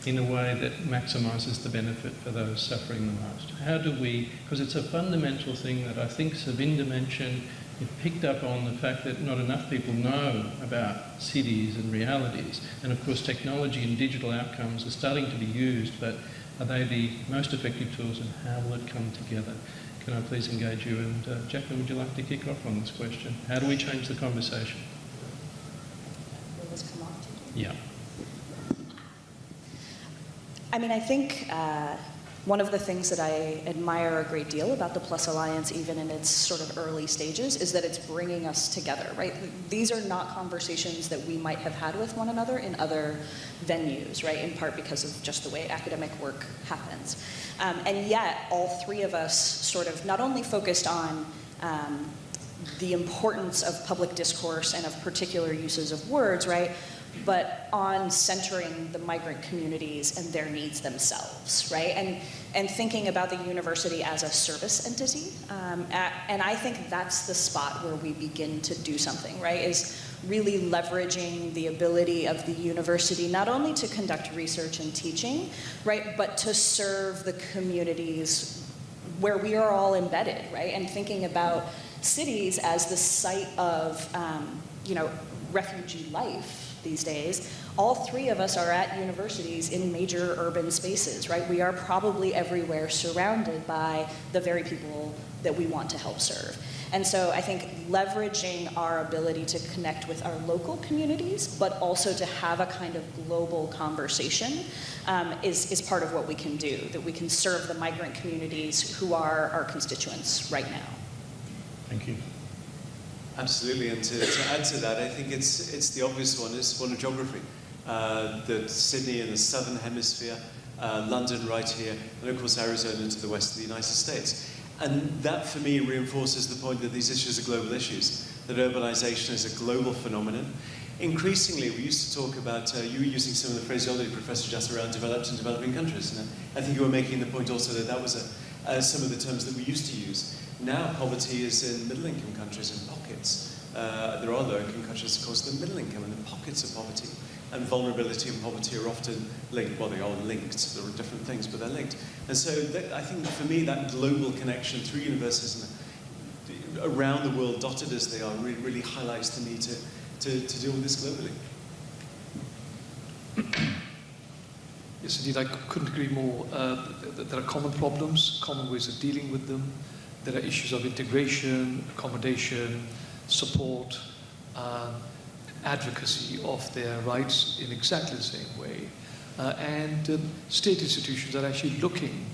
in a way that maximises the benefit for those suffering the most? How do we, because it's a fundamental thing that I think Savinda mentioned, it picked up on the fact that not enough people know about cities and realities. And of course, technology and digital outcomes are starting to be used, but are they the most effective tools, and how will it come together? Can I please engage you? And Jacqueline, would you like to kick off on this question? How do we change the conversation? Will this come off to you? Yeah. I mean, I think one of the things that I admire a great deal about the PLuS Alliance, even in its sort of early stages, is that it's bringing us together, right? These are not conversations that we might have had with one another in other venues, right? In part because of just the way academic work happens. And yet, all 3 of us sort of not only focused on the importance of public discourse and of particular uses of words, right? But on centering the migrant communities and their needs themselves, right? And thinking about the university as a service entity. And I think that's the spot where we begin to do something, right? Is really leveraging the ability of the university not only to conduct research and teaching, right? But to serve the communities where we are all embedded, right? And thinking about cities as the site of, refugee life these days. All 3 of us are at universities in major urban spaces, right? We are probably everywhere surrounded by the very people that we want to help serve. And so I think leveraging our ability to connect with our local communities, but also to have a kind of global conversation is part of what we can do, that we can serve the migrant communities who are our constituents right now. Thank you. Absolutely, and to add to that, I think it's the obvious one, it's one of geography. That Sydney in the southern hemisphere, London right here, and of course Arizona to the west of the United States. And that for me reinforces the point that these issues are global issues, that urbanization is a global phenomenon. Increasingly, we used to talk about, you were using some of the phraseology, Professor, just around developed and developing countries. And I think you were making the point also that was some of the terms that we used to use. Now poverty is in middle-income countries in pockets. There are low-income countries, of course, the middle income and the pockets of poverty. And vulnerability and poverty are often linked. Well, they are linked. There are different things, but they're linked. And so I think for me, that global connection through universities and around the world, dotted as they are, really highlights the need to deal with this globally. Yes, indeed, I couldn't agree more. There are common problems, common ways of dealing with them. There are issues of integration, accommodation, support, advocacy of their rights in exactly the same way. And state institutions are actually looking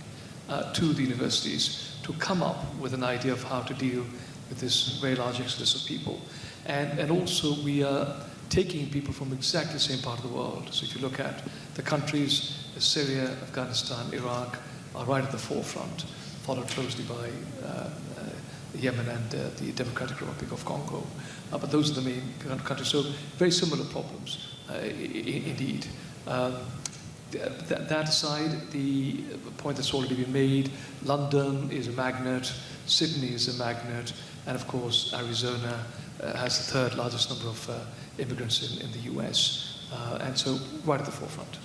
to the universities to come up with an idea of how to deal with this very large exodus of people. And also we are taking people from exactly the same part of the world. So if you look at the countries, Syria, Afghanistan, Iraq are right at the forefront, followed closely by Yemen and the Democratic Republic of Congo. But those are the main countries. So very similar problems, indeed. That aside, the point that's already been made, London is a magnet, Sydney is a magnet, and of course Arizona has the 3rd largest number of immigrants in the US. And so right at the forefront.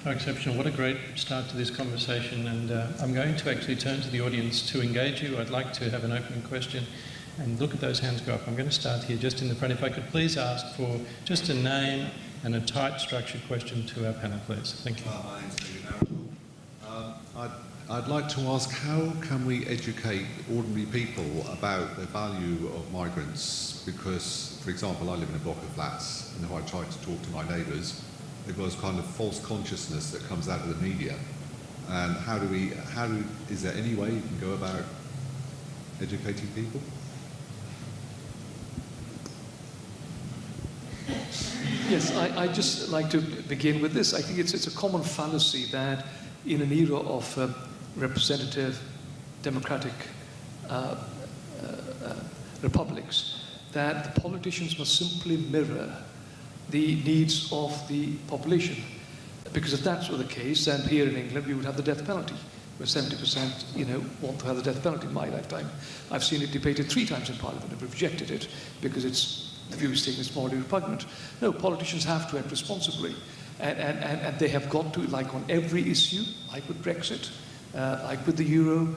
Oh, exceptional. What a great start to this conversation. And I'm going to actually turn to the audience to engage you. I'd like to have an opening question and look at those hands go up. I'm going to start here just in the front. If I could please ask for just a name and a tight structured question to our panel, please. Thank you. My name's David Narrowell. I'd like to ask, how can we educate ordinary people about the value of migrants? Because, for example, I live in a block of flats, and if I try to talk to my neighbours, they've got this kind of false consciousness that comes out of the media. And is there any way you can go about educating people? Yes, I'd just like to begin with this. I think it's a common fallacy that in an era of representative democratic republics, that the politicians must simply mirror the needs of the population. Because if that were the case, then here in England we would have the death penalty, where 70% want to have the death penalty in my lifetime. I've seen it debated 3 times in Parliament and we've rejected it because the view is taken as morally repugnant. No, politicians have to act responsibly. And they have got to, like on every issue, like with Brexit, like with the euro,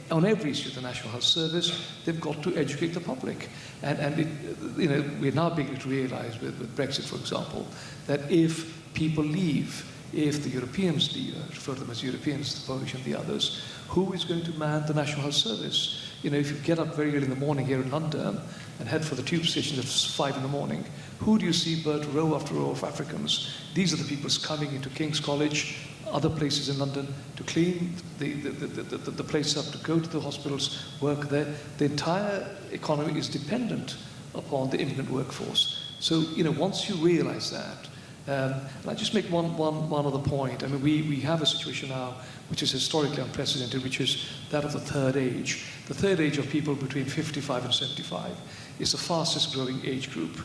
on every issue, the National Health Service, they've got to educate the public. We're now beginning to realise with Brexit, for example, that if people leave, if the Europeans leave, I refer to them as Europeans, the Polish and the others, who is going to man the National Health Service? If you get up very early in the morning here in London and head for the tube stations at 5 in the morning, who do you see but row after row of Africans? These are the people coming into King's College, other places in London, to clean the place up, to go to the hospitals, work there. The entire economy is dependent upon the immigrant workforce. So, once you realise that, and I just make one other point. I mean, we have a situation now which is historically unprecedented, which is that of the third age. The third age of people between 55 and 75 is the fastest growing age group.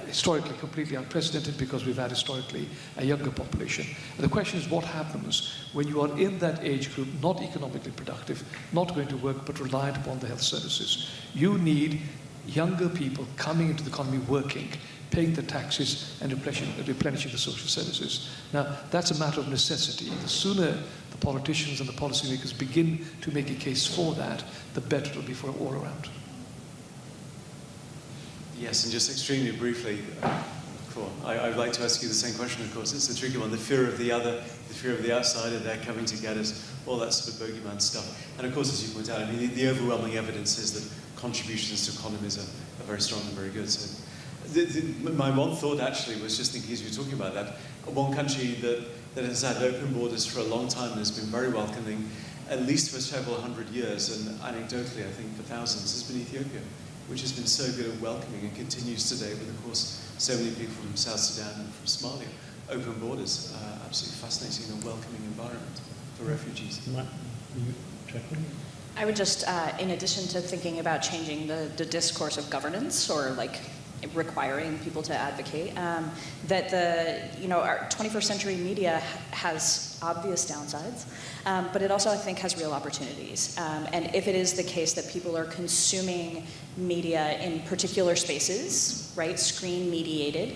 Historically completely unprecedented because we've had historically a younger population. And the question is, what happens when you are in that age group, not economically productive, not going to work, but reliant upon the health services? You need younger people coming into the economy working, paying the taxes and replenishing the social services. Now, that's a matter of necessity. The sooner the politicians and the policymakers begin to make a case for that, the better it will be for all around. Yes, and just extremely briefly, I'd like to ask you the same question, of course. It's a tricky one, the fear of the other, the fear of the outsider, they're coming to get us, all that sort of bogeyman stuff. And of course, as you point out, I mean, the overwhelming evidence is that contributions to economies are very strong and very good. So my one thought actually was just thinking as you were talking about that, one country that has had open borders for a long time and has been very welcoming, at least for several hundred years, and anecdotally I think for thousands, has been Ethiopia, which has been so good at welcoming and continues today with, of course, so many people from South Sudan and from Somalia. Open borders, absolutely fascinating and welcoming environment for refugees. I would just, in addition to thinking about changing the discourse of governance or requiring people to advocate, that our 21st century media has obvious downsides, but it also, I think, has real opportunities. And if it is the case that people are consuming media in particular spaces, right, screen mediated,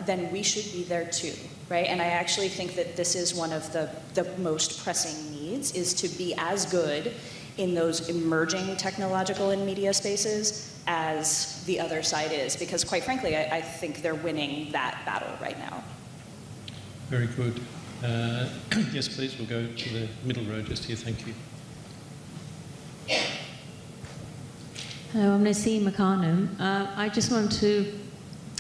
then we should be there too, right? And I actually think that this is one of the most pressing needs, is to be as good in those emerging technological and media spaces as the other side is, because quite frankly, I think they're winning that battle right now. Very good. Yes, please, we'll go to the middle row just here. Thank you. Hello, I'm Nassim Makhanum. I just want to,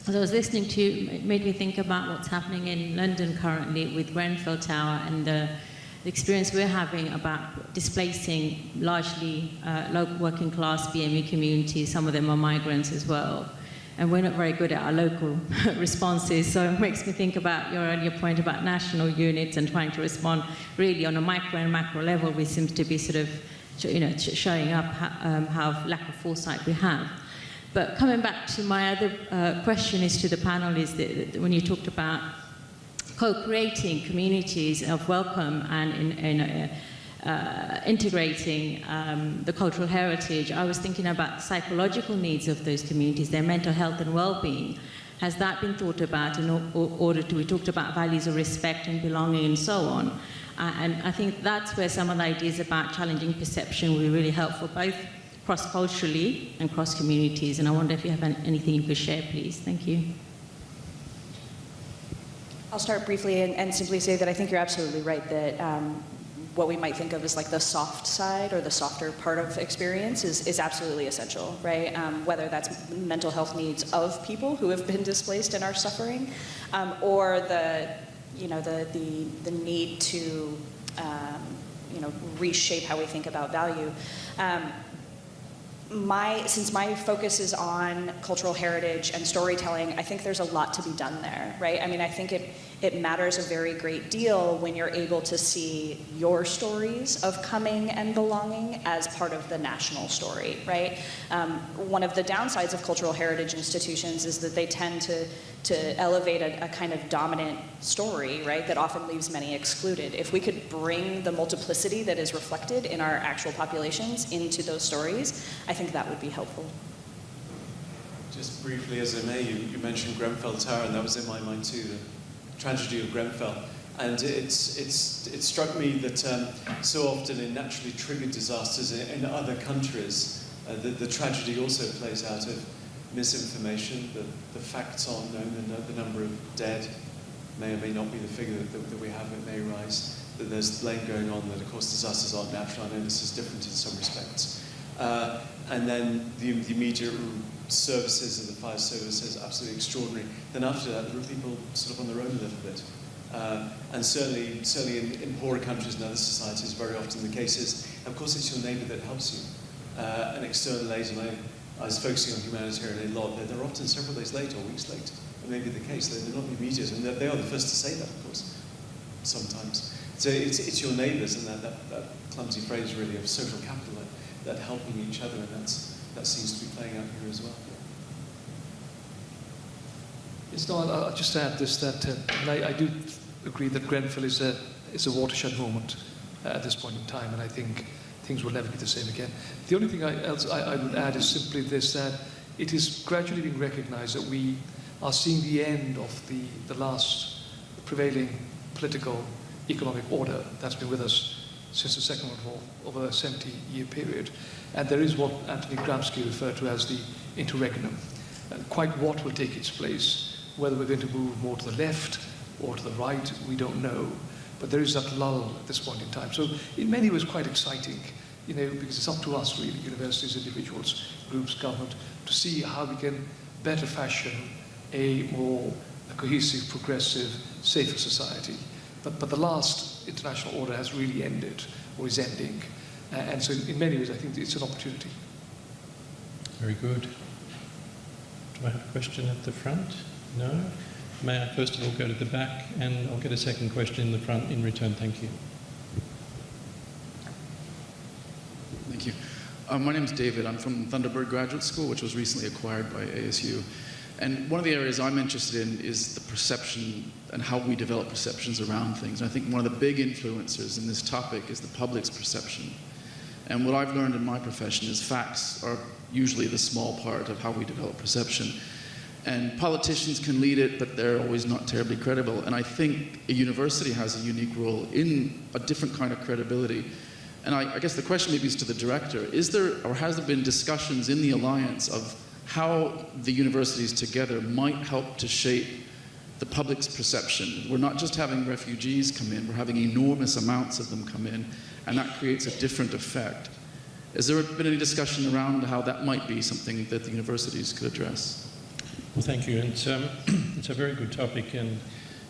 as I was listening to you, it made me think about what's happening in London currently with Grenfell Tower and the experience we're having about displacing largely local working class BME communities. Some of them are migrants as well. And we're not very good at our local responses. So it makes me think about your earlier point about national units and trying to respond really on a micro and macro level. We seem to be sort of, showing up how lack of foresight we have. But coming back to my other question is to the panel, is that when you talked about co-creating communities of welcome and integrating the cultural heritage, I was thinking about the psychological needs of those communities, their mental health and well-being. Has that been thought about in order to, we talked about values of respect and belonging and so on. And I think that's where some of the ideas about challenging perception will be really helpful, both cross-culturally and cross-communities. And I wonder if you have anything you could share, please. Thank you. I'll start briefly and simply say that I think you're absolutely right that what we might think of as like the soft side or the softer part of experience is absolutely essential, right? Whether that's mental health needs of people who have been displaced and are suffering, or the need to reshape how we think about value. Since my focus is on cultural heritage and storytelling, I think there's a lot to be done there, right? I mean, I think it matters a very great deal when you're able to see your stories of coming and belonging as part of the national story, right? One of the downsides of cultural heritage institutions is that they tend to elevate a kind of dominant story, right, that often leaves many excluded. If we could bring the multiplicity that is reflected in our actual populations into those stories, I think that would be helpful. Just briefly, as I may, you mentioned Grenfell Tower, and that was in my mind too, the tragedy of Grenfell. And it struck me that so often in naturally triggered disasters in other countries, the tragedy also plays out of misinformation, the facts aren't known, the number of dead may or may not be the figure that we have, it may rise, that there's blame going on, that of course disasters aren't natural. I know this is different in some respects. And then the immediate services of the fire service is absolutely extraordinary. Then after that, there are people sort of on their own a little bit. And certainly in poorer countries and other societies, very often the case is, of course, it's your neighbour that helps you. An external aid, and I was focusing on humanitarian aid a lot. They're often several days late or weeks late. It may be the case. They're not immediate, and they are the first to say that, of course, sometimes. So it's your neighbours, and that clumsy phrase really of social capital, that helping each other, and that seems to be playing out here as well. Yes, no, I'll just add this, that I do agree that Grenfell is a watershed moment at this point in time, and I think things will never be the same again. The only thing I would add is simply this, that it is gradually being recognised that we are seeing the end of the last prevailing political, economic order that's been with us since the Second World War, over a 70-year period. And there is what Anthony Gramsci referred to as the interregnum. Quite what will take its place, whether we're going to move more to the left or to the right, we don't know. But there is that lull at this point in time. So in many ways quite exciting, because it's up to us really, universities, individuals, groups, government, to see how we can better fashion a more cohesive, progressive, safer society. But the last international order has really ended, or is ending. And so in many ways I think it's an opportunity. Very good. Do I have a question at the front? No? May I first of all go to the back, and I'll get a second question in the front in return. Thank you. Thank you. My name is David. I'm from Thunderbird Graduate School, which was recently acquired by ASU. And one of the areas I'm interested in is the perception and how we develop perceptions around things. And I think one of the big influencers in this topic is the public's perception. And what I've learned in my profession is facts are usually the small part of how we develop perception. And politicians can lead it, but they're always not terribly credible. And I think a university has a unique role in a different kind of credibility. And I guess the question maybe is to the director, is there, or has there been discussions in the Alliance of how the universities together might help to shape the public's perception? We're not just having refugees come in, we're having enormous amounts of them come in, and that creates a different effect. Has there been any discussion around how that might be something that the universities could address? Well, thank you. And it's a very good topic and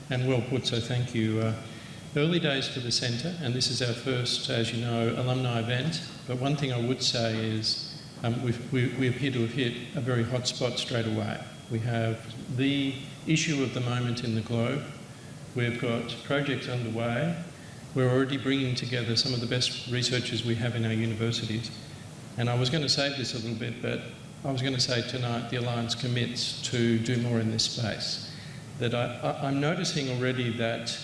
well put, so thank you. Early days for the centre, and this is our first, as you know, alumni event. But one thing I would say is we appear to have hit a very hot spot straight away. We have the issue of the moment in the globe. We've got projects underway. We're already bringing together some of the best researchers we have in our universities. And I was going to save this a little bit, but I was going to say tonight the Alliance commits to do more in this space. That I'm noticing already that,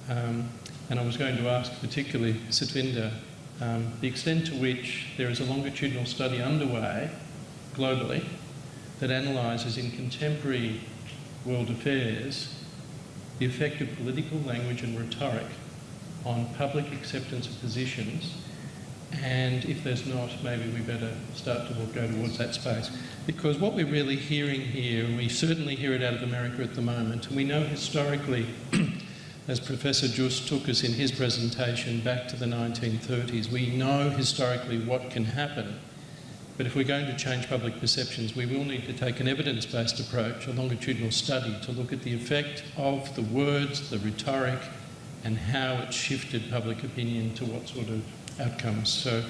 and I was going to ask particularly Satvinder, the extent to which there is a longitudinal study underway globally that analyses in contemporary world affairs the effect of political language and rhetoric on public acceptance of positions, and if there's not, maybe we better start to go towards that space. Because what we're really hearing here, and we certainly hear it out of America at the moment, and we know historically as Professor Just took us in his presentation back to the 1930s. We know historically what can happen, but if we're going to change public perceptions, we will need to take an evidence-based approach, a longitudinal study, to look at the effect of the words, the rhetoric, and how it shifted public opinion to what sort of outcomes. So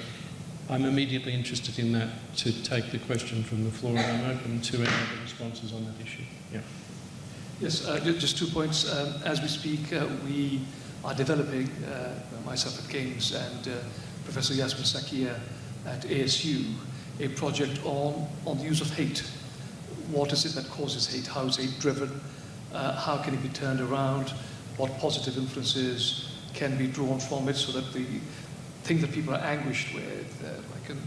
I'm immediately interested in that, to take the question from the floor, and I'm open to any other responses on that issue. Yeah. Yes, just 2 points. As we speak, we are developing, myself at King's and Professor Yasmin Sakia at ASU, a project on the use of hate. What is it that causes hate? How is hate driven? How can it be turned around? What positive influences can be drawn from it so that the thing that people are anguished with, like in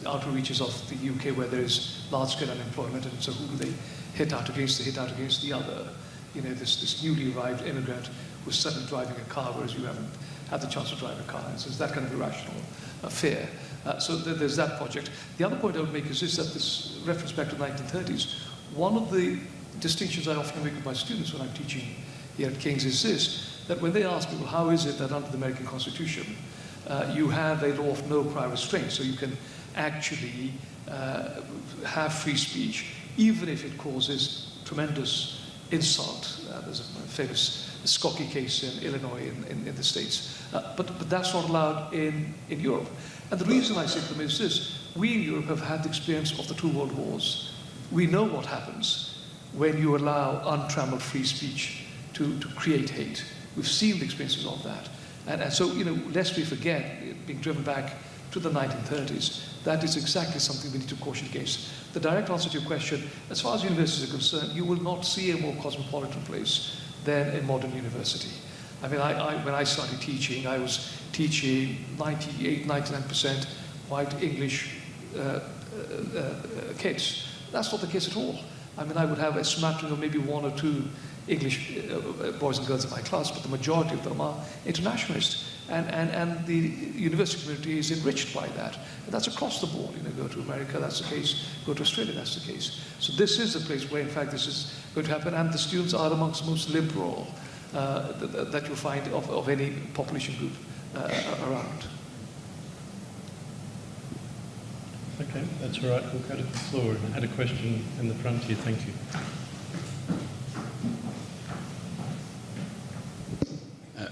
the outer reaches of the UK where there is large-scale unemployment, and so who do they hit out against? They hit out against the other. You know, this newly arrived immigrant who's suddenly driving a car, whereas you haven't had the chance to drive a car. And so it's that kind of irrational fear. So there's that project. The other point I would make is this, that this reference back to the 1930s. One of the distinctions I often make with my students when I'm teaching here at King's is this, that when they ask people, how is it that under the American Constitution you have a law of no prior restraint, so you can actually have free speech, even if it causes tremendous insult. There's a famous Skokie case in Illinois in the States. But that's not allowed in Europe. And the reason I say to them is this: we in Europe have had the experience of the 2 world wars. We know what happens when you allow untrammeled free speech to create hate. We've seen the experiences of that. And so, you know, lest we forget, being driven back to the 1930s, that is exactly something we need to caution against. The direct answer to your question, as far as universities are concerned, you will not see a more cosmopolitan place than a modern university. I mean, when I started teaching, I was teaching 98, 99% white English kids. That's not the case at all. I mean, I would have a smattering of maybe 1 or 2 English boys and girls in my class, but the majority of them are internationalists. And the university community is enriched by that. And that's across the board. You know, go to America, that's the case. Go to Australia, that's the case. So this is a place where, in fact, this is going to happen. And the students are amongst the most liberal that you'll find of any population group around. Okay, that's all right. We'll go to the floor. I had a question in the front here. Thank you.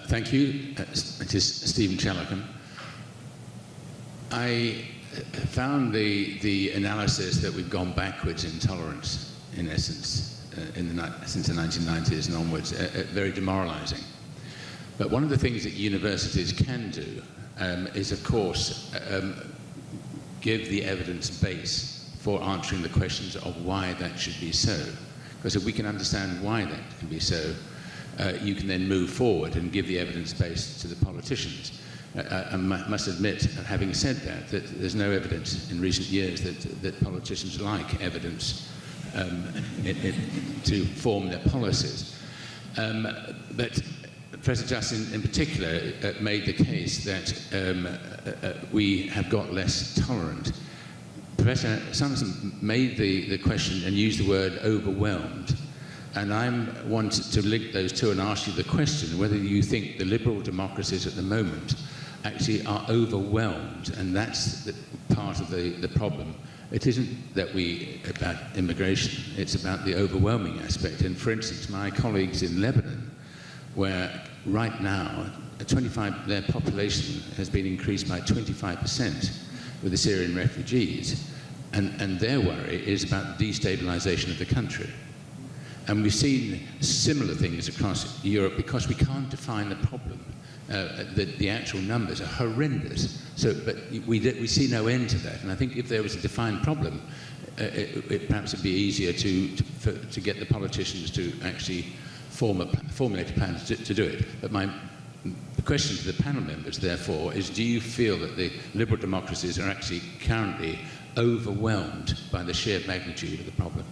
Thank you. It is Stephen Challicum. I found the analysis that we've gone backwards in tolerance, in essence, since the 1990s and onwards, very demoralising. But one of the things that universities can do is, of course, give the evidence base for answering the questions of why that should be so. Because if we can understand why that can be so, you can then move forward and give the evidence base to the politicians. I must admit, having said that, that there's no evidence in recent years that politicians like evidence to form their policies. But Professor Justin in particular made the case that we have got less tolerant. Professor Sanderson made the question and used the word overwhelmed. And I want to link those two and ask you the question whether you think the liberal democracies at the moment actually are overwhelmed, and that's part of the problem. It isn't that about immigration, it's about the overwhelming aspect. And for instance, my colleagues in Lebanon, where right now their population has been increased by 25% with the Syrian refugees, and their worry is about the destabilization of the country. And we've seen similar things across Europe because we can't define the problem. The actual numbers are horrendous. But we see no end to that. And I think if there was a defined problem, it perhaps would be easier to get the politicians to actually formulate a plan to do it. But the question to the panel members, therefore, is: do you feel that the liberal democracies are actually currently overwhelmed by the sheer magnitude of the problem?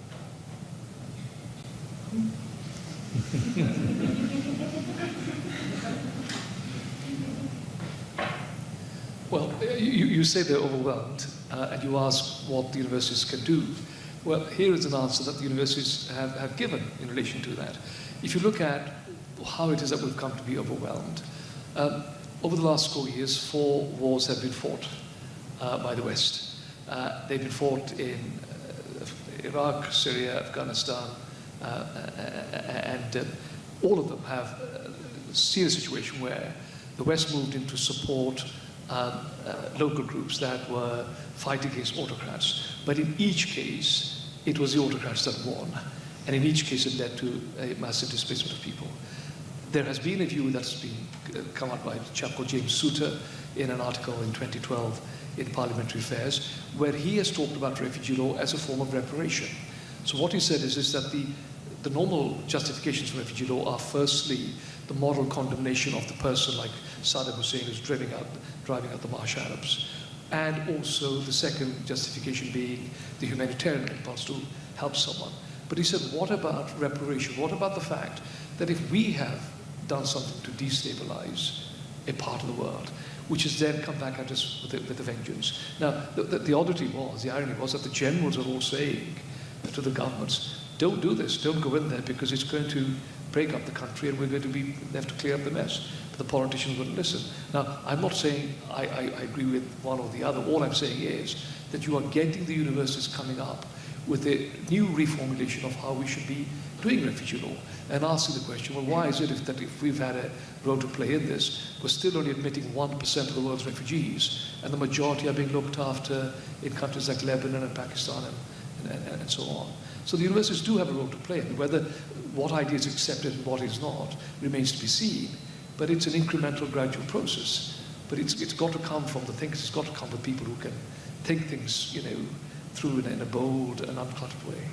Well, you say they're overwhelmed, and you ask what the universities can do. Well, here is an answer that the universities have given in relation to that. If you look at how it is that we've come to be overwhelmed. Over the last 4 years, 4 wars have been fought by the West. They've been fought in Iraq, Syria, Afghanistan, and all of them have a serious situation where the West moved in to support local groups that were fighting against autocrats. But in each case, it was the autocrats that won. And in each case, it led to a massive displacement of people. There has been a view that's been come out by a chap called James Souter in an article in 2012 in Parliamentary Affairs, where he has talked about refugee law as a form of reparation. So what he said is that the normal justifications for refugee law are firstly the moral condemnation of the person, like Saddam Hussein who's driving out the Marsh Arabs, and also the second justification being the humanitarian impulse to help someone. But he said, what about reparation? What about the fact that if we have done something to destabilize a part of the world, which has then come back at us with a vengeance? Now, the oddity was, the irony was that the generals are all saying to the governments, don't do this, don't go in there because it's going to break up the country and we're going to be left to clear up the mess. But the politicians wouldn't listen. Now, I'm not saying I agree with one or the other. All I'm saying is that you are getting the universities coming up with a new reformulation of how we should be doing refugee law and asking the question, well, why is it that if we've had a role to play in this, we're still only admitting 1% of the world's refugees and the majority are being looked after in countries like Lebanon and Pakistan and so on. So the universities do have a role to play, and whether what idea is accepted and what is not remains to be seen. But it's an incremental, gradual process. But it's got to come from the thinkers. It's got to come with people who can think things, through in a bold and uncluttered way.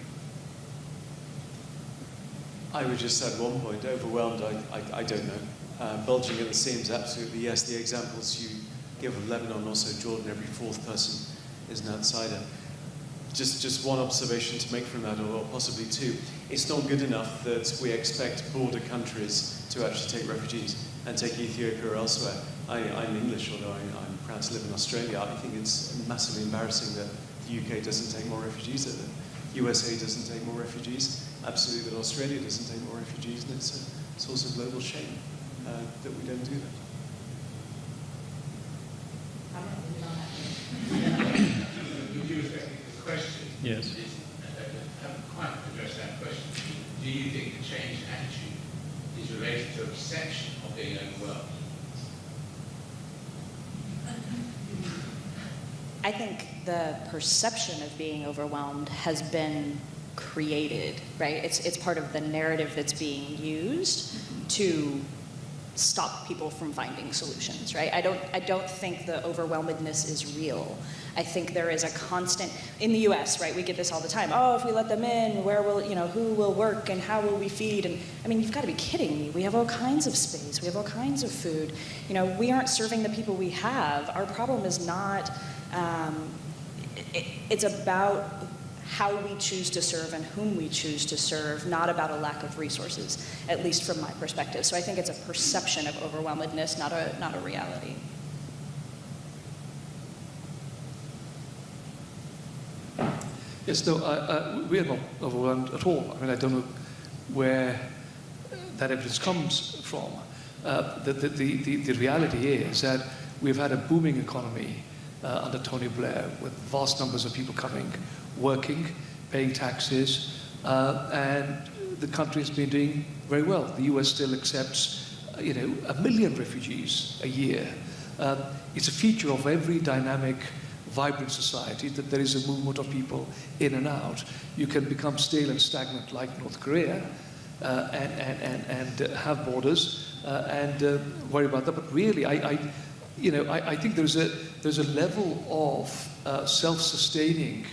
I would just add one point. Overwhelmed, I don't know. Bulging at the seams, absolutely yes. The examples you give of Lebanon, also Jordan, every fourth person is an outsider. Just one observation to make from that, or possibly two. It's not good enough that we expect border countries to actually take refugees and take Ethiopia or elsewhere. I'm English, although I'm proud to live in Australia. I think it's massively embarrassing that the UK doesn't take more refugees, that the USA doesn't take more refugees, absolutely that Australia doesn't take more refugees, and it's a source of global shame that we don't do that. Question. Yes. I haven't quite addressed that question. Do you think the change in attitude is related to a perception of being overwhelmed? I think the perception of being overwhelmed has been created, right? It's part of the narrative that's being used to stop people from finding solutions, right? I don't think the overwhelmedness is real. I think there is a constant, in the US, right, we get this all the time. Oh, if we let them in, where will, who will work and how will we feed? And I mean, you've got to be kidding me. We have all kinds of space. We have all kinds of food. We aren't serving the people we have. Our problem is not, it's about how we choose to serve and whom we choose to serve, not about a lack of resources, at least from my perspective. So I think it's a perception of overwhelmedness, not a reality. Yes, no, we are not overwhelmed at all. I mean, I don't know where that evidence comes from. The reality is that we've had a booming economy under Tony Blair, with vast numbers of people coming, working, paying taxes, and the country has been doing very well. The US still accepts, 1 million refugees a year. It's a feature of every dynamic, vibrant society that there is a movement of people in and out. You can become stale and stagnant like North Korea and have borders and worry about that. But really, I think there's a level of self-sustaining,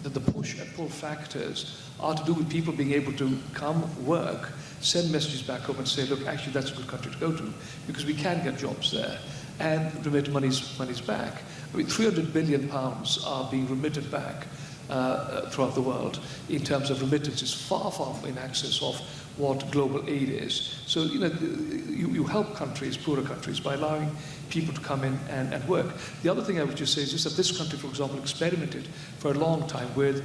that the push and pull factors are to do with people being able to come work, send messages back home and say, look, actually that's a good country to go to because we can get jobs there and remit monies back. I mean, £300 billion are being remitted back throughout the world in terms of remittances, far in excess of what global aid is. So, you help countries, poorer countries, by allowing people to come in and work. The other thing I would just say is just that this country, for example, experimented for a long time with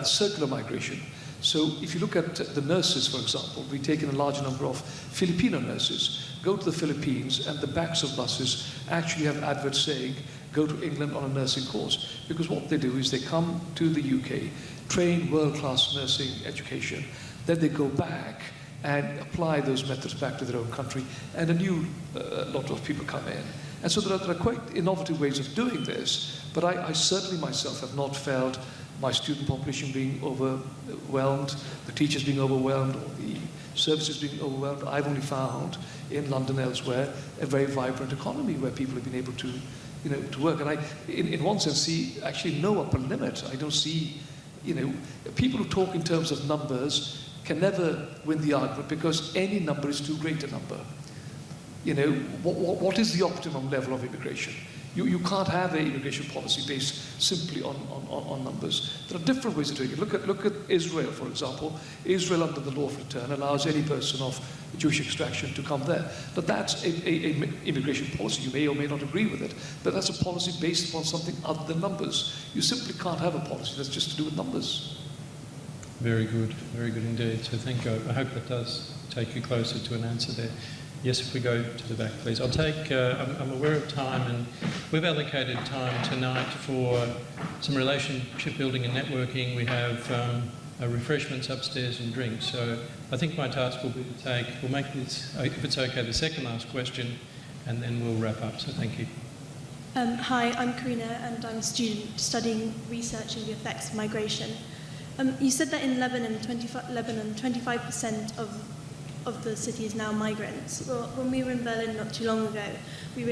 circular migration. So if you look at the nurses, for example, we've taken a large number of Filipino nurses, go to the Philippines, and the backs of buses actually have adverts saying, go to England on a nursing course. Because what they do is they come to the UK, train world-class nursing education, then they go back and apply those methods back to their own country, and a new lot of people come in. And so there are quite innovative ways of doing this, but I certainly myself have not felt my student population being overwhelmed, the teachers being overwhelmed, or the services being overwhelmed. I've only found in London elsewhere a very vibrant economy where people have been able to, to work. And I, in one sense, see actually no upper limit. I don't see, people who talk in terms of numbers can never win the argument because any number is too great a number. What is the optimum level of immigration? You can't have an immigration policy based simply on numbers. There are different ways of doing it. Look at Israel, for example. Israel, under the law of return, allows any person of Jewish extraction to come there. But that's an immigration policy. You may or may not agree with it, but that's a policy based upon something other than numbers. You simply can't have a policy that's just to do with numbers. Very good indeed. So thank you. I hope that does take you closer to an answer there. Yes, if we go to the back, please. I'll take, I'm aware of time, and we've allocated time tonight for some relationship building and networking. We have refreshments upstairs and drinks. So I think my task will be to we'll make this, if it's okay, the second last question, and then we'll wrap up. So thank you. Hi, I'm Karina, and I'm a student studying researching the effects of migration. You said that in Lebanon, 25% of the city is now migrants. Well, when we were in Berlin not too long ago, we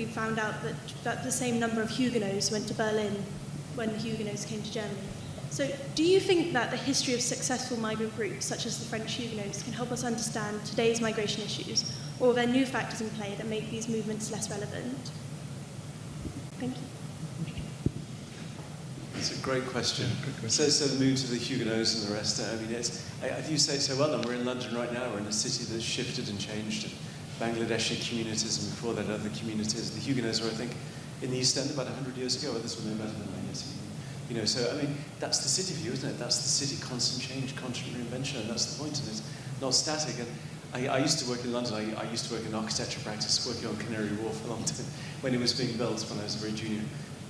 found out that the same number of Huguenots went to Berlin when the Huguenots came to Germany. So do you think that the history of successful migrant groups, such as the French Huguenots, can help us understand today's migration issues, or are there new factors in play that make these movements less relevant? Thank you. It's a great question. So the move to the Huguenots and the rest. I mean, you say so well, and we're in London right now. We're in a city that's shifted and changed. Bangladeshi communities, and before that, other communities. The Huguenots were, I think, in the East End about 100 years ago. Others were no better than I guess. So I mean, that's the city view, isn't it? That's the city, constant change, constant reinvention, and that's the point. And it's not static. And I used to work in London. I used to work in architecture practice, working on Canary Wharf for a long time when it was being built. When I was a very junior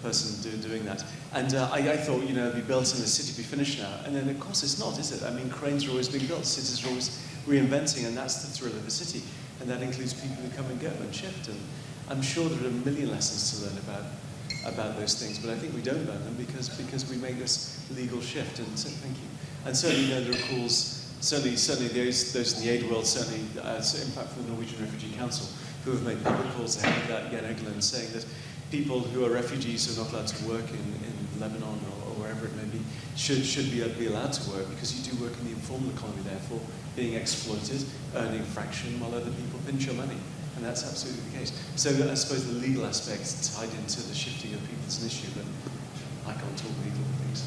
person doing that. And I thought, it'd be built and the city be finished now. And then, of course, it's not, is it? I mean, cranes are always being built, cities are always reinventing, and that's the thrill of a city. And that includes people who come and go and shift. And I'm sure there are a million lessons to learn about those things, but I think we don't learn them because we make this legal shift. And so, thank you. And certainly, there are calls, certainly those in the aid world, certainly, in fact, from the Norwegian Refugee Council, who have made public calls ahead of that, Jan Egeland, saying that people who are refugees who are not allowed to work in Lebanon or wherever it may be should be allowed to work, because you do work in the informal economy, therefore being exploited, earning a fraction while other people pinch your money. And that's absolutely the case. So I suppose the legal aspects tied into the shifting of people is an issue, but I can't talk legal things.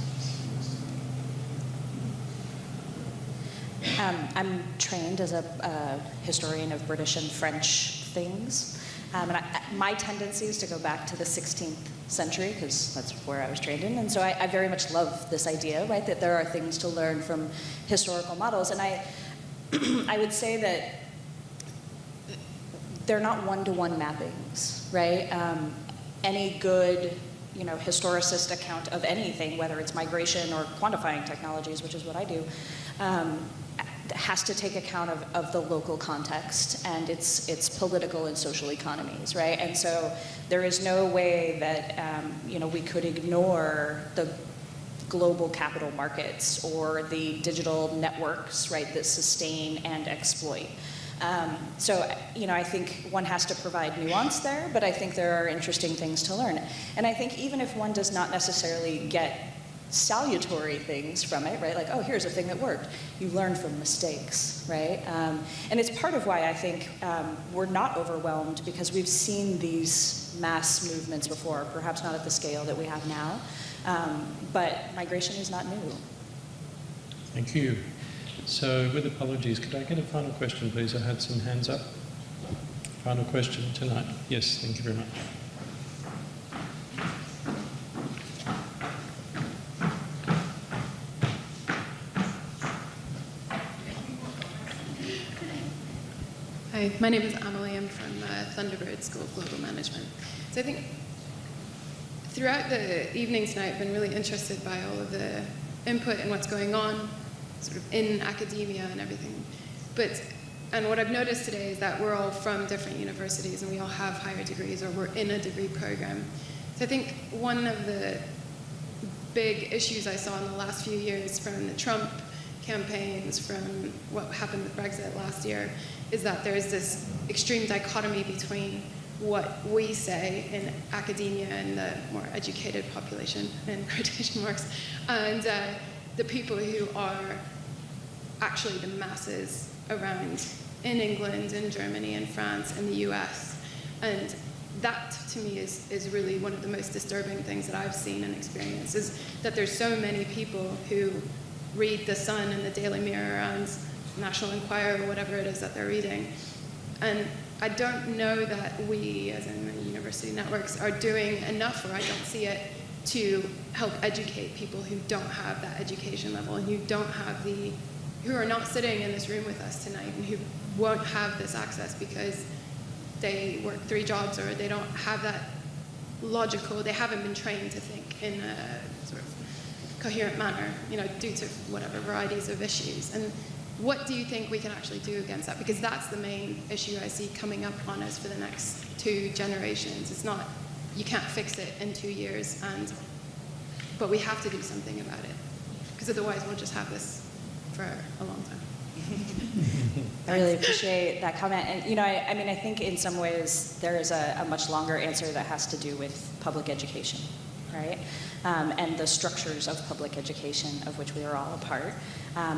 I'm trained as a historian of British and French things. And my tendency is to go back to the 16th century, because that's where I was trained in. And so I very much love this idea, right, that there are things to learn from historical models. And I would say that they're not one-to-one mappings, right? Any good, historicist account of anything, whether it's migration or quantifying technologies, which is what I do, has to take account of the local context and its political and social economies, right? And so there is no way that we could ignore the global capital markets or the digital networks, right, that sustain and exploit. So I think one has to provide nuance there, but I think there are interesting things to learn. And I think even if one does not necessarily get salutary things from it, right? Like, oh, here's a thing that worked. You learn from mistakes, right? And it's part of why I think we're not overwhelmed, because we've seen these mass movements before, perhaps not at the scale that we have now, but migration is not new. Thank you. So, with apologies, could I get a final question, please? I had some hands up. Final question tonight. Yes, thank you very much. My name is Emily. I'm from Thunderbird School of Global Management. So I think throughout the evening tonight, I've been really interested by all of the input and what's going on sort of in academia and everything. And what I've noticed today is that we're all from different universities and we all have higher degrees or we're in a degree program. So I think one of the big issues I saw in the last few years from the Trump campaigns, from what happened with Brexit last year, is that there's this extreme dichotomy between what we say in academia and the more educated population, in quotation marks, and the people who are actually the masses around in England, in Germany, in France, in the US. And that, to me, is really one of the most disturbing things that I've seen and experienced, is that there's so many people who read The Sun and the Daily Mirror and National Enquirer, or whatever it is that they're reading. And I don't know that we, as in the university networks, are doing enough, or I don't see it, to help educate people who don't have that education level and who are not sitting in this room with us tonight and who won't have this access because they work 3 jobs or they don't have that logical, they haven't been trained to think in a sort of coherent manner, due to whatever varieties of issues. And what do you think we can actually do against that? Because that's the main issue I see coming up on us for the next 2 generations. It's not, you can't fix it in 2 years, but we have to do something about it. Because otherwise we'll just have this for a long time. I really appreciate that comment. And, I think in some ways there is a much longer answer that has to do with public education, right? And the structures of public education, of which we are all a part,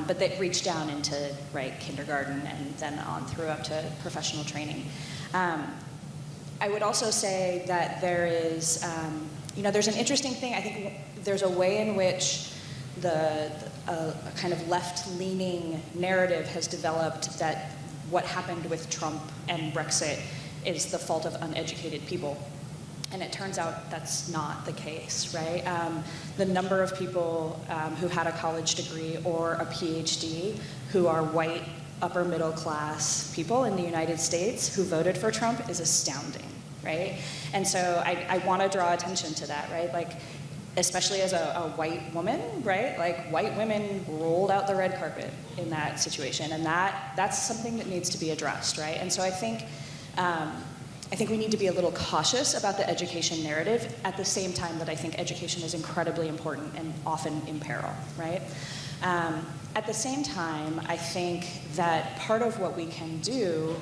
but that reach down into, kindergarten and then on through up to professional training. I would also say that there is, there's an interesting thing. I think there's a way in which a kind of left-leaning narrative has developed that what happened with Trump and Brexit is the fault of uneducated people. And it turns out that's not the case, right? The number of people who had a college degree or a PhD who are white, upper middle class people in the United States who voted for Trump is astounding, right? And so I want to draw attention to that, right? Especially as a white woman, right? White women rolled out the red carpet in that situation, and that's something that needs to be addressed, right? And so I think we need to be a little cautious about the education narrative at the same time that I think education is incredibly important and often in peril, right? At the same time, I think that part of what we can do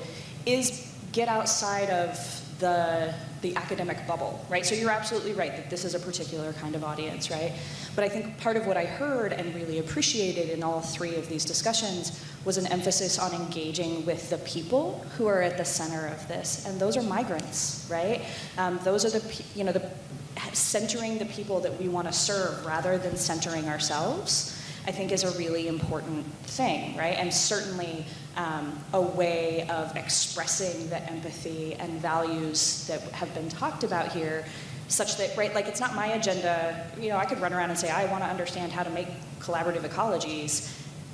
is get outside of the academic bubble, right? So you're absolutely right that this is a particular kind of audience, right? But I think part of what I heard and really appreciated in all 3 of these discussions was an emphasis on engaging with the people who are at the center of this, and those are migrants, right? Those are the centering the people that we want to serve rather than centering ourselves, I think is a really important thing, right? And certainly a way of expressing the empathy and values that have been talked about here, such that, right, it's not my agenda. I could run around and say, I want to understand how to make collaborative ecologies,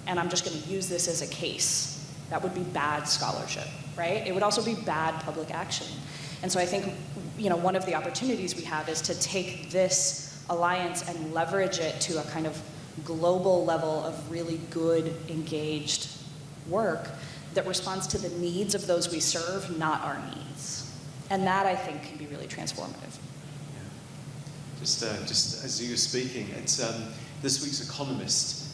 and I'm just going to use this as a case. That would be bad scholarship, right? It would also be bad public action. And so I think, one of the opportunities we have is to take this alliance and leverage it to a kind of global level of really good, engaged work that responds to the needs of those we serve, not our needs. And that, I think, can be really transformative. Just as you were speaking, it's this week's Economist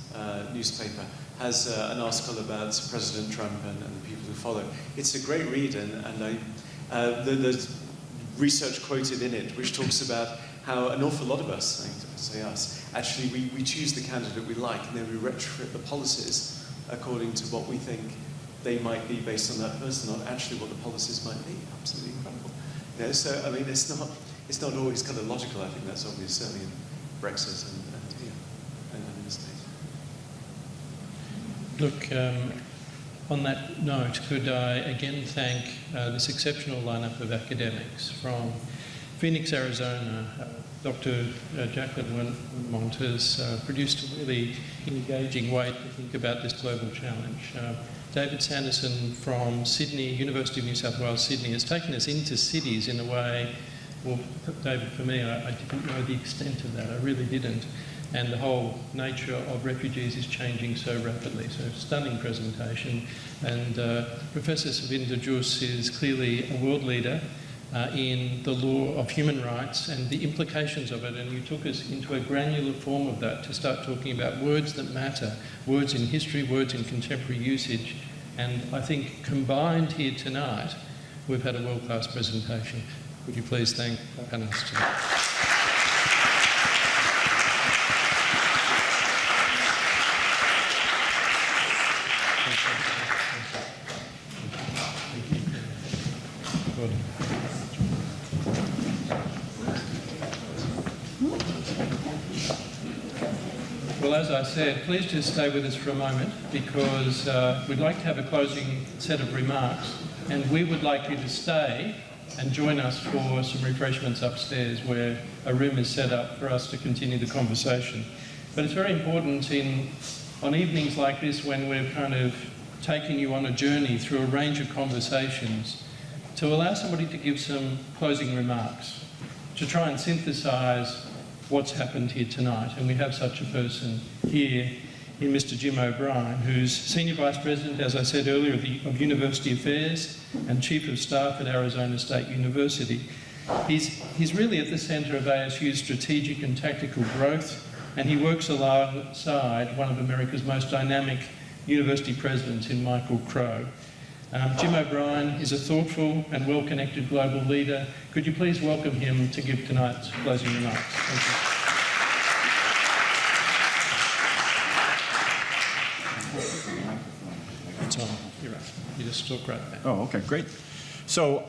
newspaper has an article about President Trump and the people who follow. It's a great read, and the research quoted in it, which talks about how an awful lot of us, I say us, actually we choose the candidate we like, and then we retrofit the policies according to what we think they might be based on that person, not actually what the policies might be. Absolutely incredible. So I mean, it's not always kind of logical. I think that's obvious, certainly in Brexit and here and in the States. Look, on that note, could I again thank this exceptional lineup of academics from Phoenix, Arizona, Dr. Jacqueline Wilmont has produced a really engaging way to think about this global challenge. David Sanderson from Sydney, University of New South Wales, Sydney, has taken us into cities in a way, well, David, for me, I didn't know the extent of that, I really didn't. And the whole nature of refugees is changing so rapidly. So stunning presentation. And Professor Savinda Jus is clearly a world leader in the law of human rights and the implications of it. And you took us into a granular form of that to start talking about words that matter, words in history, words in contemporary usage. And I think combined here tonight, we've had a world-class presentation. Would you please thank our panelists tonight? Well, as I said, please just stay with us for a moment because we'd like to have a closing set of remarks and we would like you to stay and join us for some refreshments upstairs where a room is set up for us to continue the conversation. But it's very important on evenings like this when we're kind of taking you on a journey through a range of conversations to allow somebody to give some closing remarks, to try and synthesise what's happened here tonight. And we have such a person here in Mr. Jim O'Brien, who's Senior Vice President, as I said earlier, of University Affairs and Chief of Staff at Arizona State University. He's really at the centre of ASU's strategic and tactical growth, and he works alongside one of America's most dynamic university presidents in Michael Crow. Jim O'Brien is a thoughtful and well-connected global leader. Could you please welcome him to give tonight's closing remarks? Thank you. It's on. You're right. You just talk right back. Oh, okay, great. So,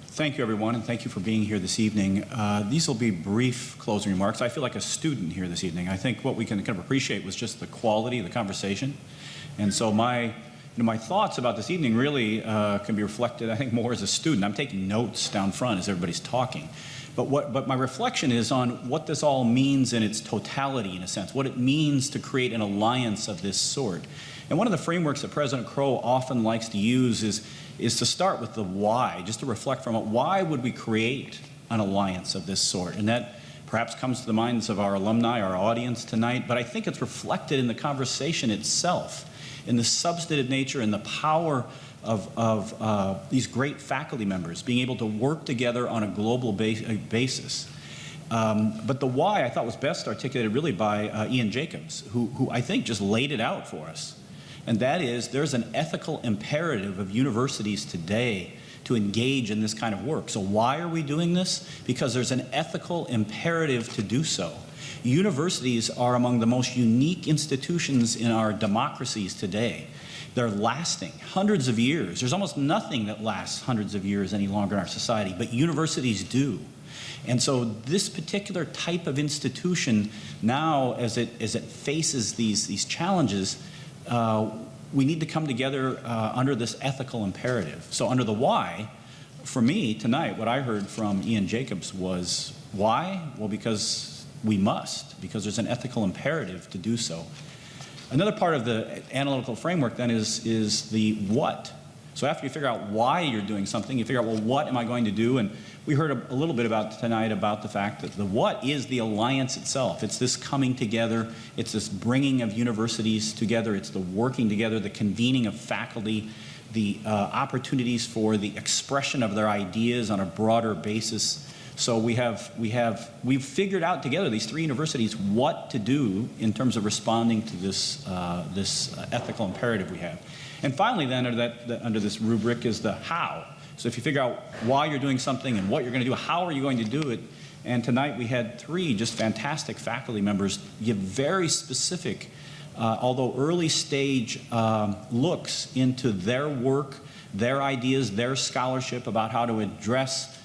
thank you, everyone, and thank you for being here this evening. These will be brief closing remarks. I feel like a student here this evening. I think what we can kind of appreciate was just the quality of the conversation. And so my thoughts about this evening really can be reflected, I think, more as a student. I'm taking notes down front as everybody's talking. But my reflection is on what this all means in its totality, in a sense, what it means to create an alliance of this sort. And one of the frameworks that President Crow often likes to use is to start with the why, just to reflect from it. Why would we create an alliance of this sort? And that perhaps comes to the minds of our alumni, our audience tonight, but I think it's reflected in the conversation itself, in the substantive nature and the power of these great faculty members being able to work together on a global basis. But the why I thought was best articulated really by Ian Jacobs, who I think just laid it out for us. And that is, there's an ethical imperative of universities today to engage in this kind of work. So why are we doing this? Because there's an ethical imperative to do so. Universities are among the most unique institutions in our democracies today. They're lasting hundreds of years. There's almost nothing that lasts hundreds of years any longer in our society, but universities do. And so this particular type of institution now, as it faces these challenges, we need to come together under this ethical imperative. So under the why, for me tonight, what I heard from Ian Jacobs was, why? Well, because we must, because there's an ethical imperative to do so. Another part of the analytical framework then is the what. So after you figure out why you're doing something, you figure out, well, what am I going to do? And we heard a little bit about tonight about the fact that the what is the alliance itself. It's this coming together. It's this bringing of universities together. It's the working together, the convening of faculty, the opportunities for the expression of their ideas on a broader basis. So we've figured out together, these three universities, what to do in terms of responding to this ethical imperative we have. And finally, then, under this rubric is the how. So if you figure out why you're doing something and what you're going to do, how are you going to do it? And tonight we had three just fantastic faculty members give very specific, although early stage looks into their work, their ideas, their scholarship about how to address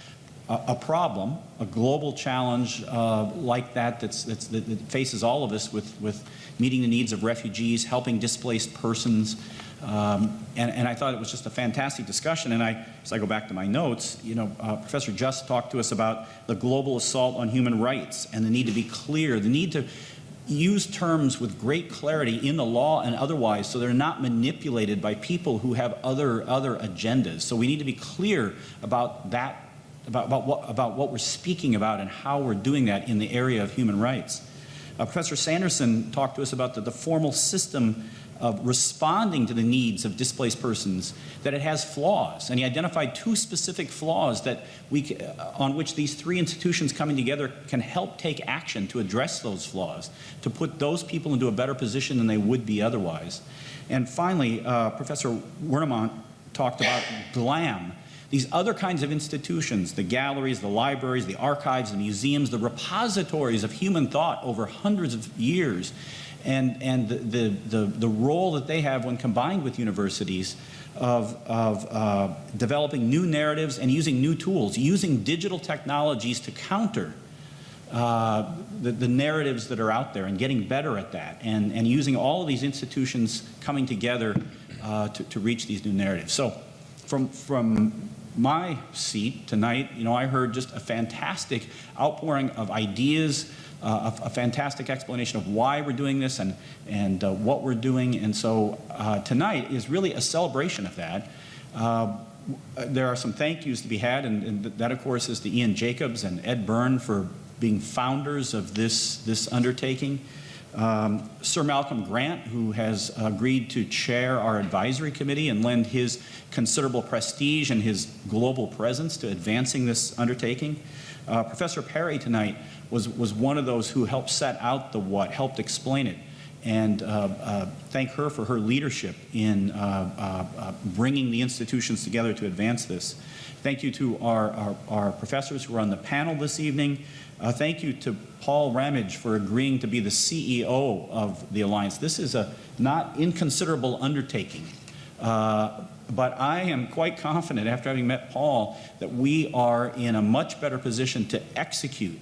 a problem, a global challenge like that that faces all of us with meeting the needs of refugees, helping displaced persons, And I thought it was just a fantastic discussion. And as I go back to my notes, you know, Professor Just talked to us about the global assault on human rights and the need to be clear, the need to use terms with great clarity in the law and otherwise so they're not manipulated by people who have other agendas. So we need to be clear about that, about what we're speaking about and how we're doing that in the area of human rights. Professor Sanderson talked to us about the formal system of responding to the needs of displaced persons, that it has flaws. And he identified 2 specific flaws that on which these 3 institutions coming together can help take action to address those flaws, to put those people into a better position than they would be otherwise. And finally, Professor Wernemont talked about GLAM, these other kinds of institutions, the galleries, the libraries, the archives, the museums, the repositories of human thought over hundreds of years, and the role that they have when combined with universities of developing new narratives and using new tools, using digital technologies to counter the narratives that are out there and getting better at that, and using all of these institutions coming together to reach these new narratives. So from my seat tonight, you know, I heard just a fantastic outpouring of ideas, a fantastic explanation of why we're doing this and what we're doing. And so tonight is really a celebration of that. There are some thank yous to be had, and that, of course, is to Ian Jacobs and Ed Byrne for being founders of this undertaking. Sir Malcolm Grant, who has agreed to chair our advisory committee and lend his considerable prestige and his global presence to advancing this undertaking. Professor Perry tonight was one of those who helped set out the what, helped explain it, and thank her for her leadership in bringing the institutions together to advance this. Thank you to our professors who are on the panel this evening. Thank you to Paul Ramage for agreeing to be the CEO of the Alliance. This is a not inconsiderable undertaking, but I am quite confident, after having met Paul, that we are in a much better position to execute,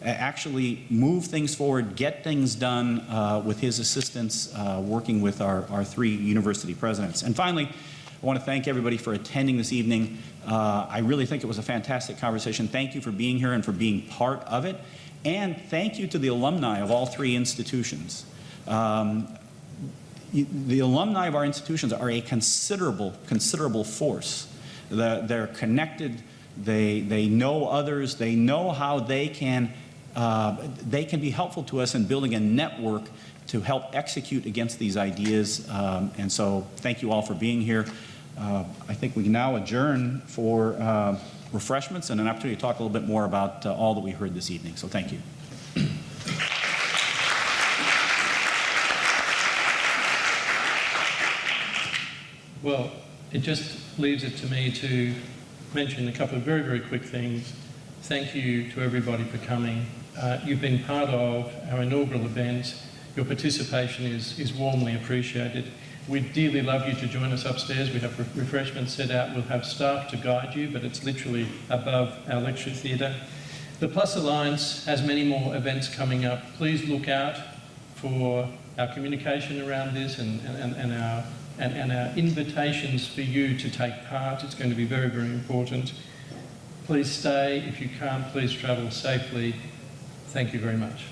actually move things forward, get things done with his assistance, working with our 3 university presidents. And finally, I want to thank everybody for attending this evening. I really think it was a fantastic conversation. Thank you for being here and for being part of it. And thank you to the alumni of all 3 institutions. The alumni of our institutions are a considerable force. They're connected. They know others. They know how they can be helpful to us in building a network to help execute against these ideas. And so thank you all for being here. I think we can now adjourn for refreshments and an opportunity to talk a little bit more about all that we heard this evening. So thank you. Well, it just leaves it to me to mention a couple of very, very quick things. Thank you to everybody for coming. You've been part of our inaugural event. Your participation is warmly appreciated. We'd dearly love you to join us upstairs. We have refreshments set out. We'll have staff to guide you, but it's literally above our lecture theatre. The PLuS Alliance has many more events coming up. Please look out for our communication around this and our invitations for you to take part. It's going to be very, very important. Please stay. If you can't, please travel safely. Thank you very much.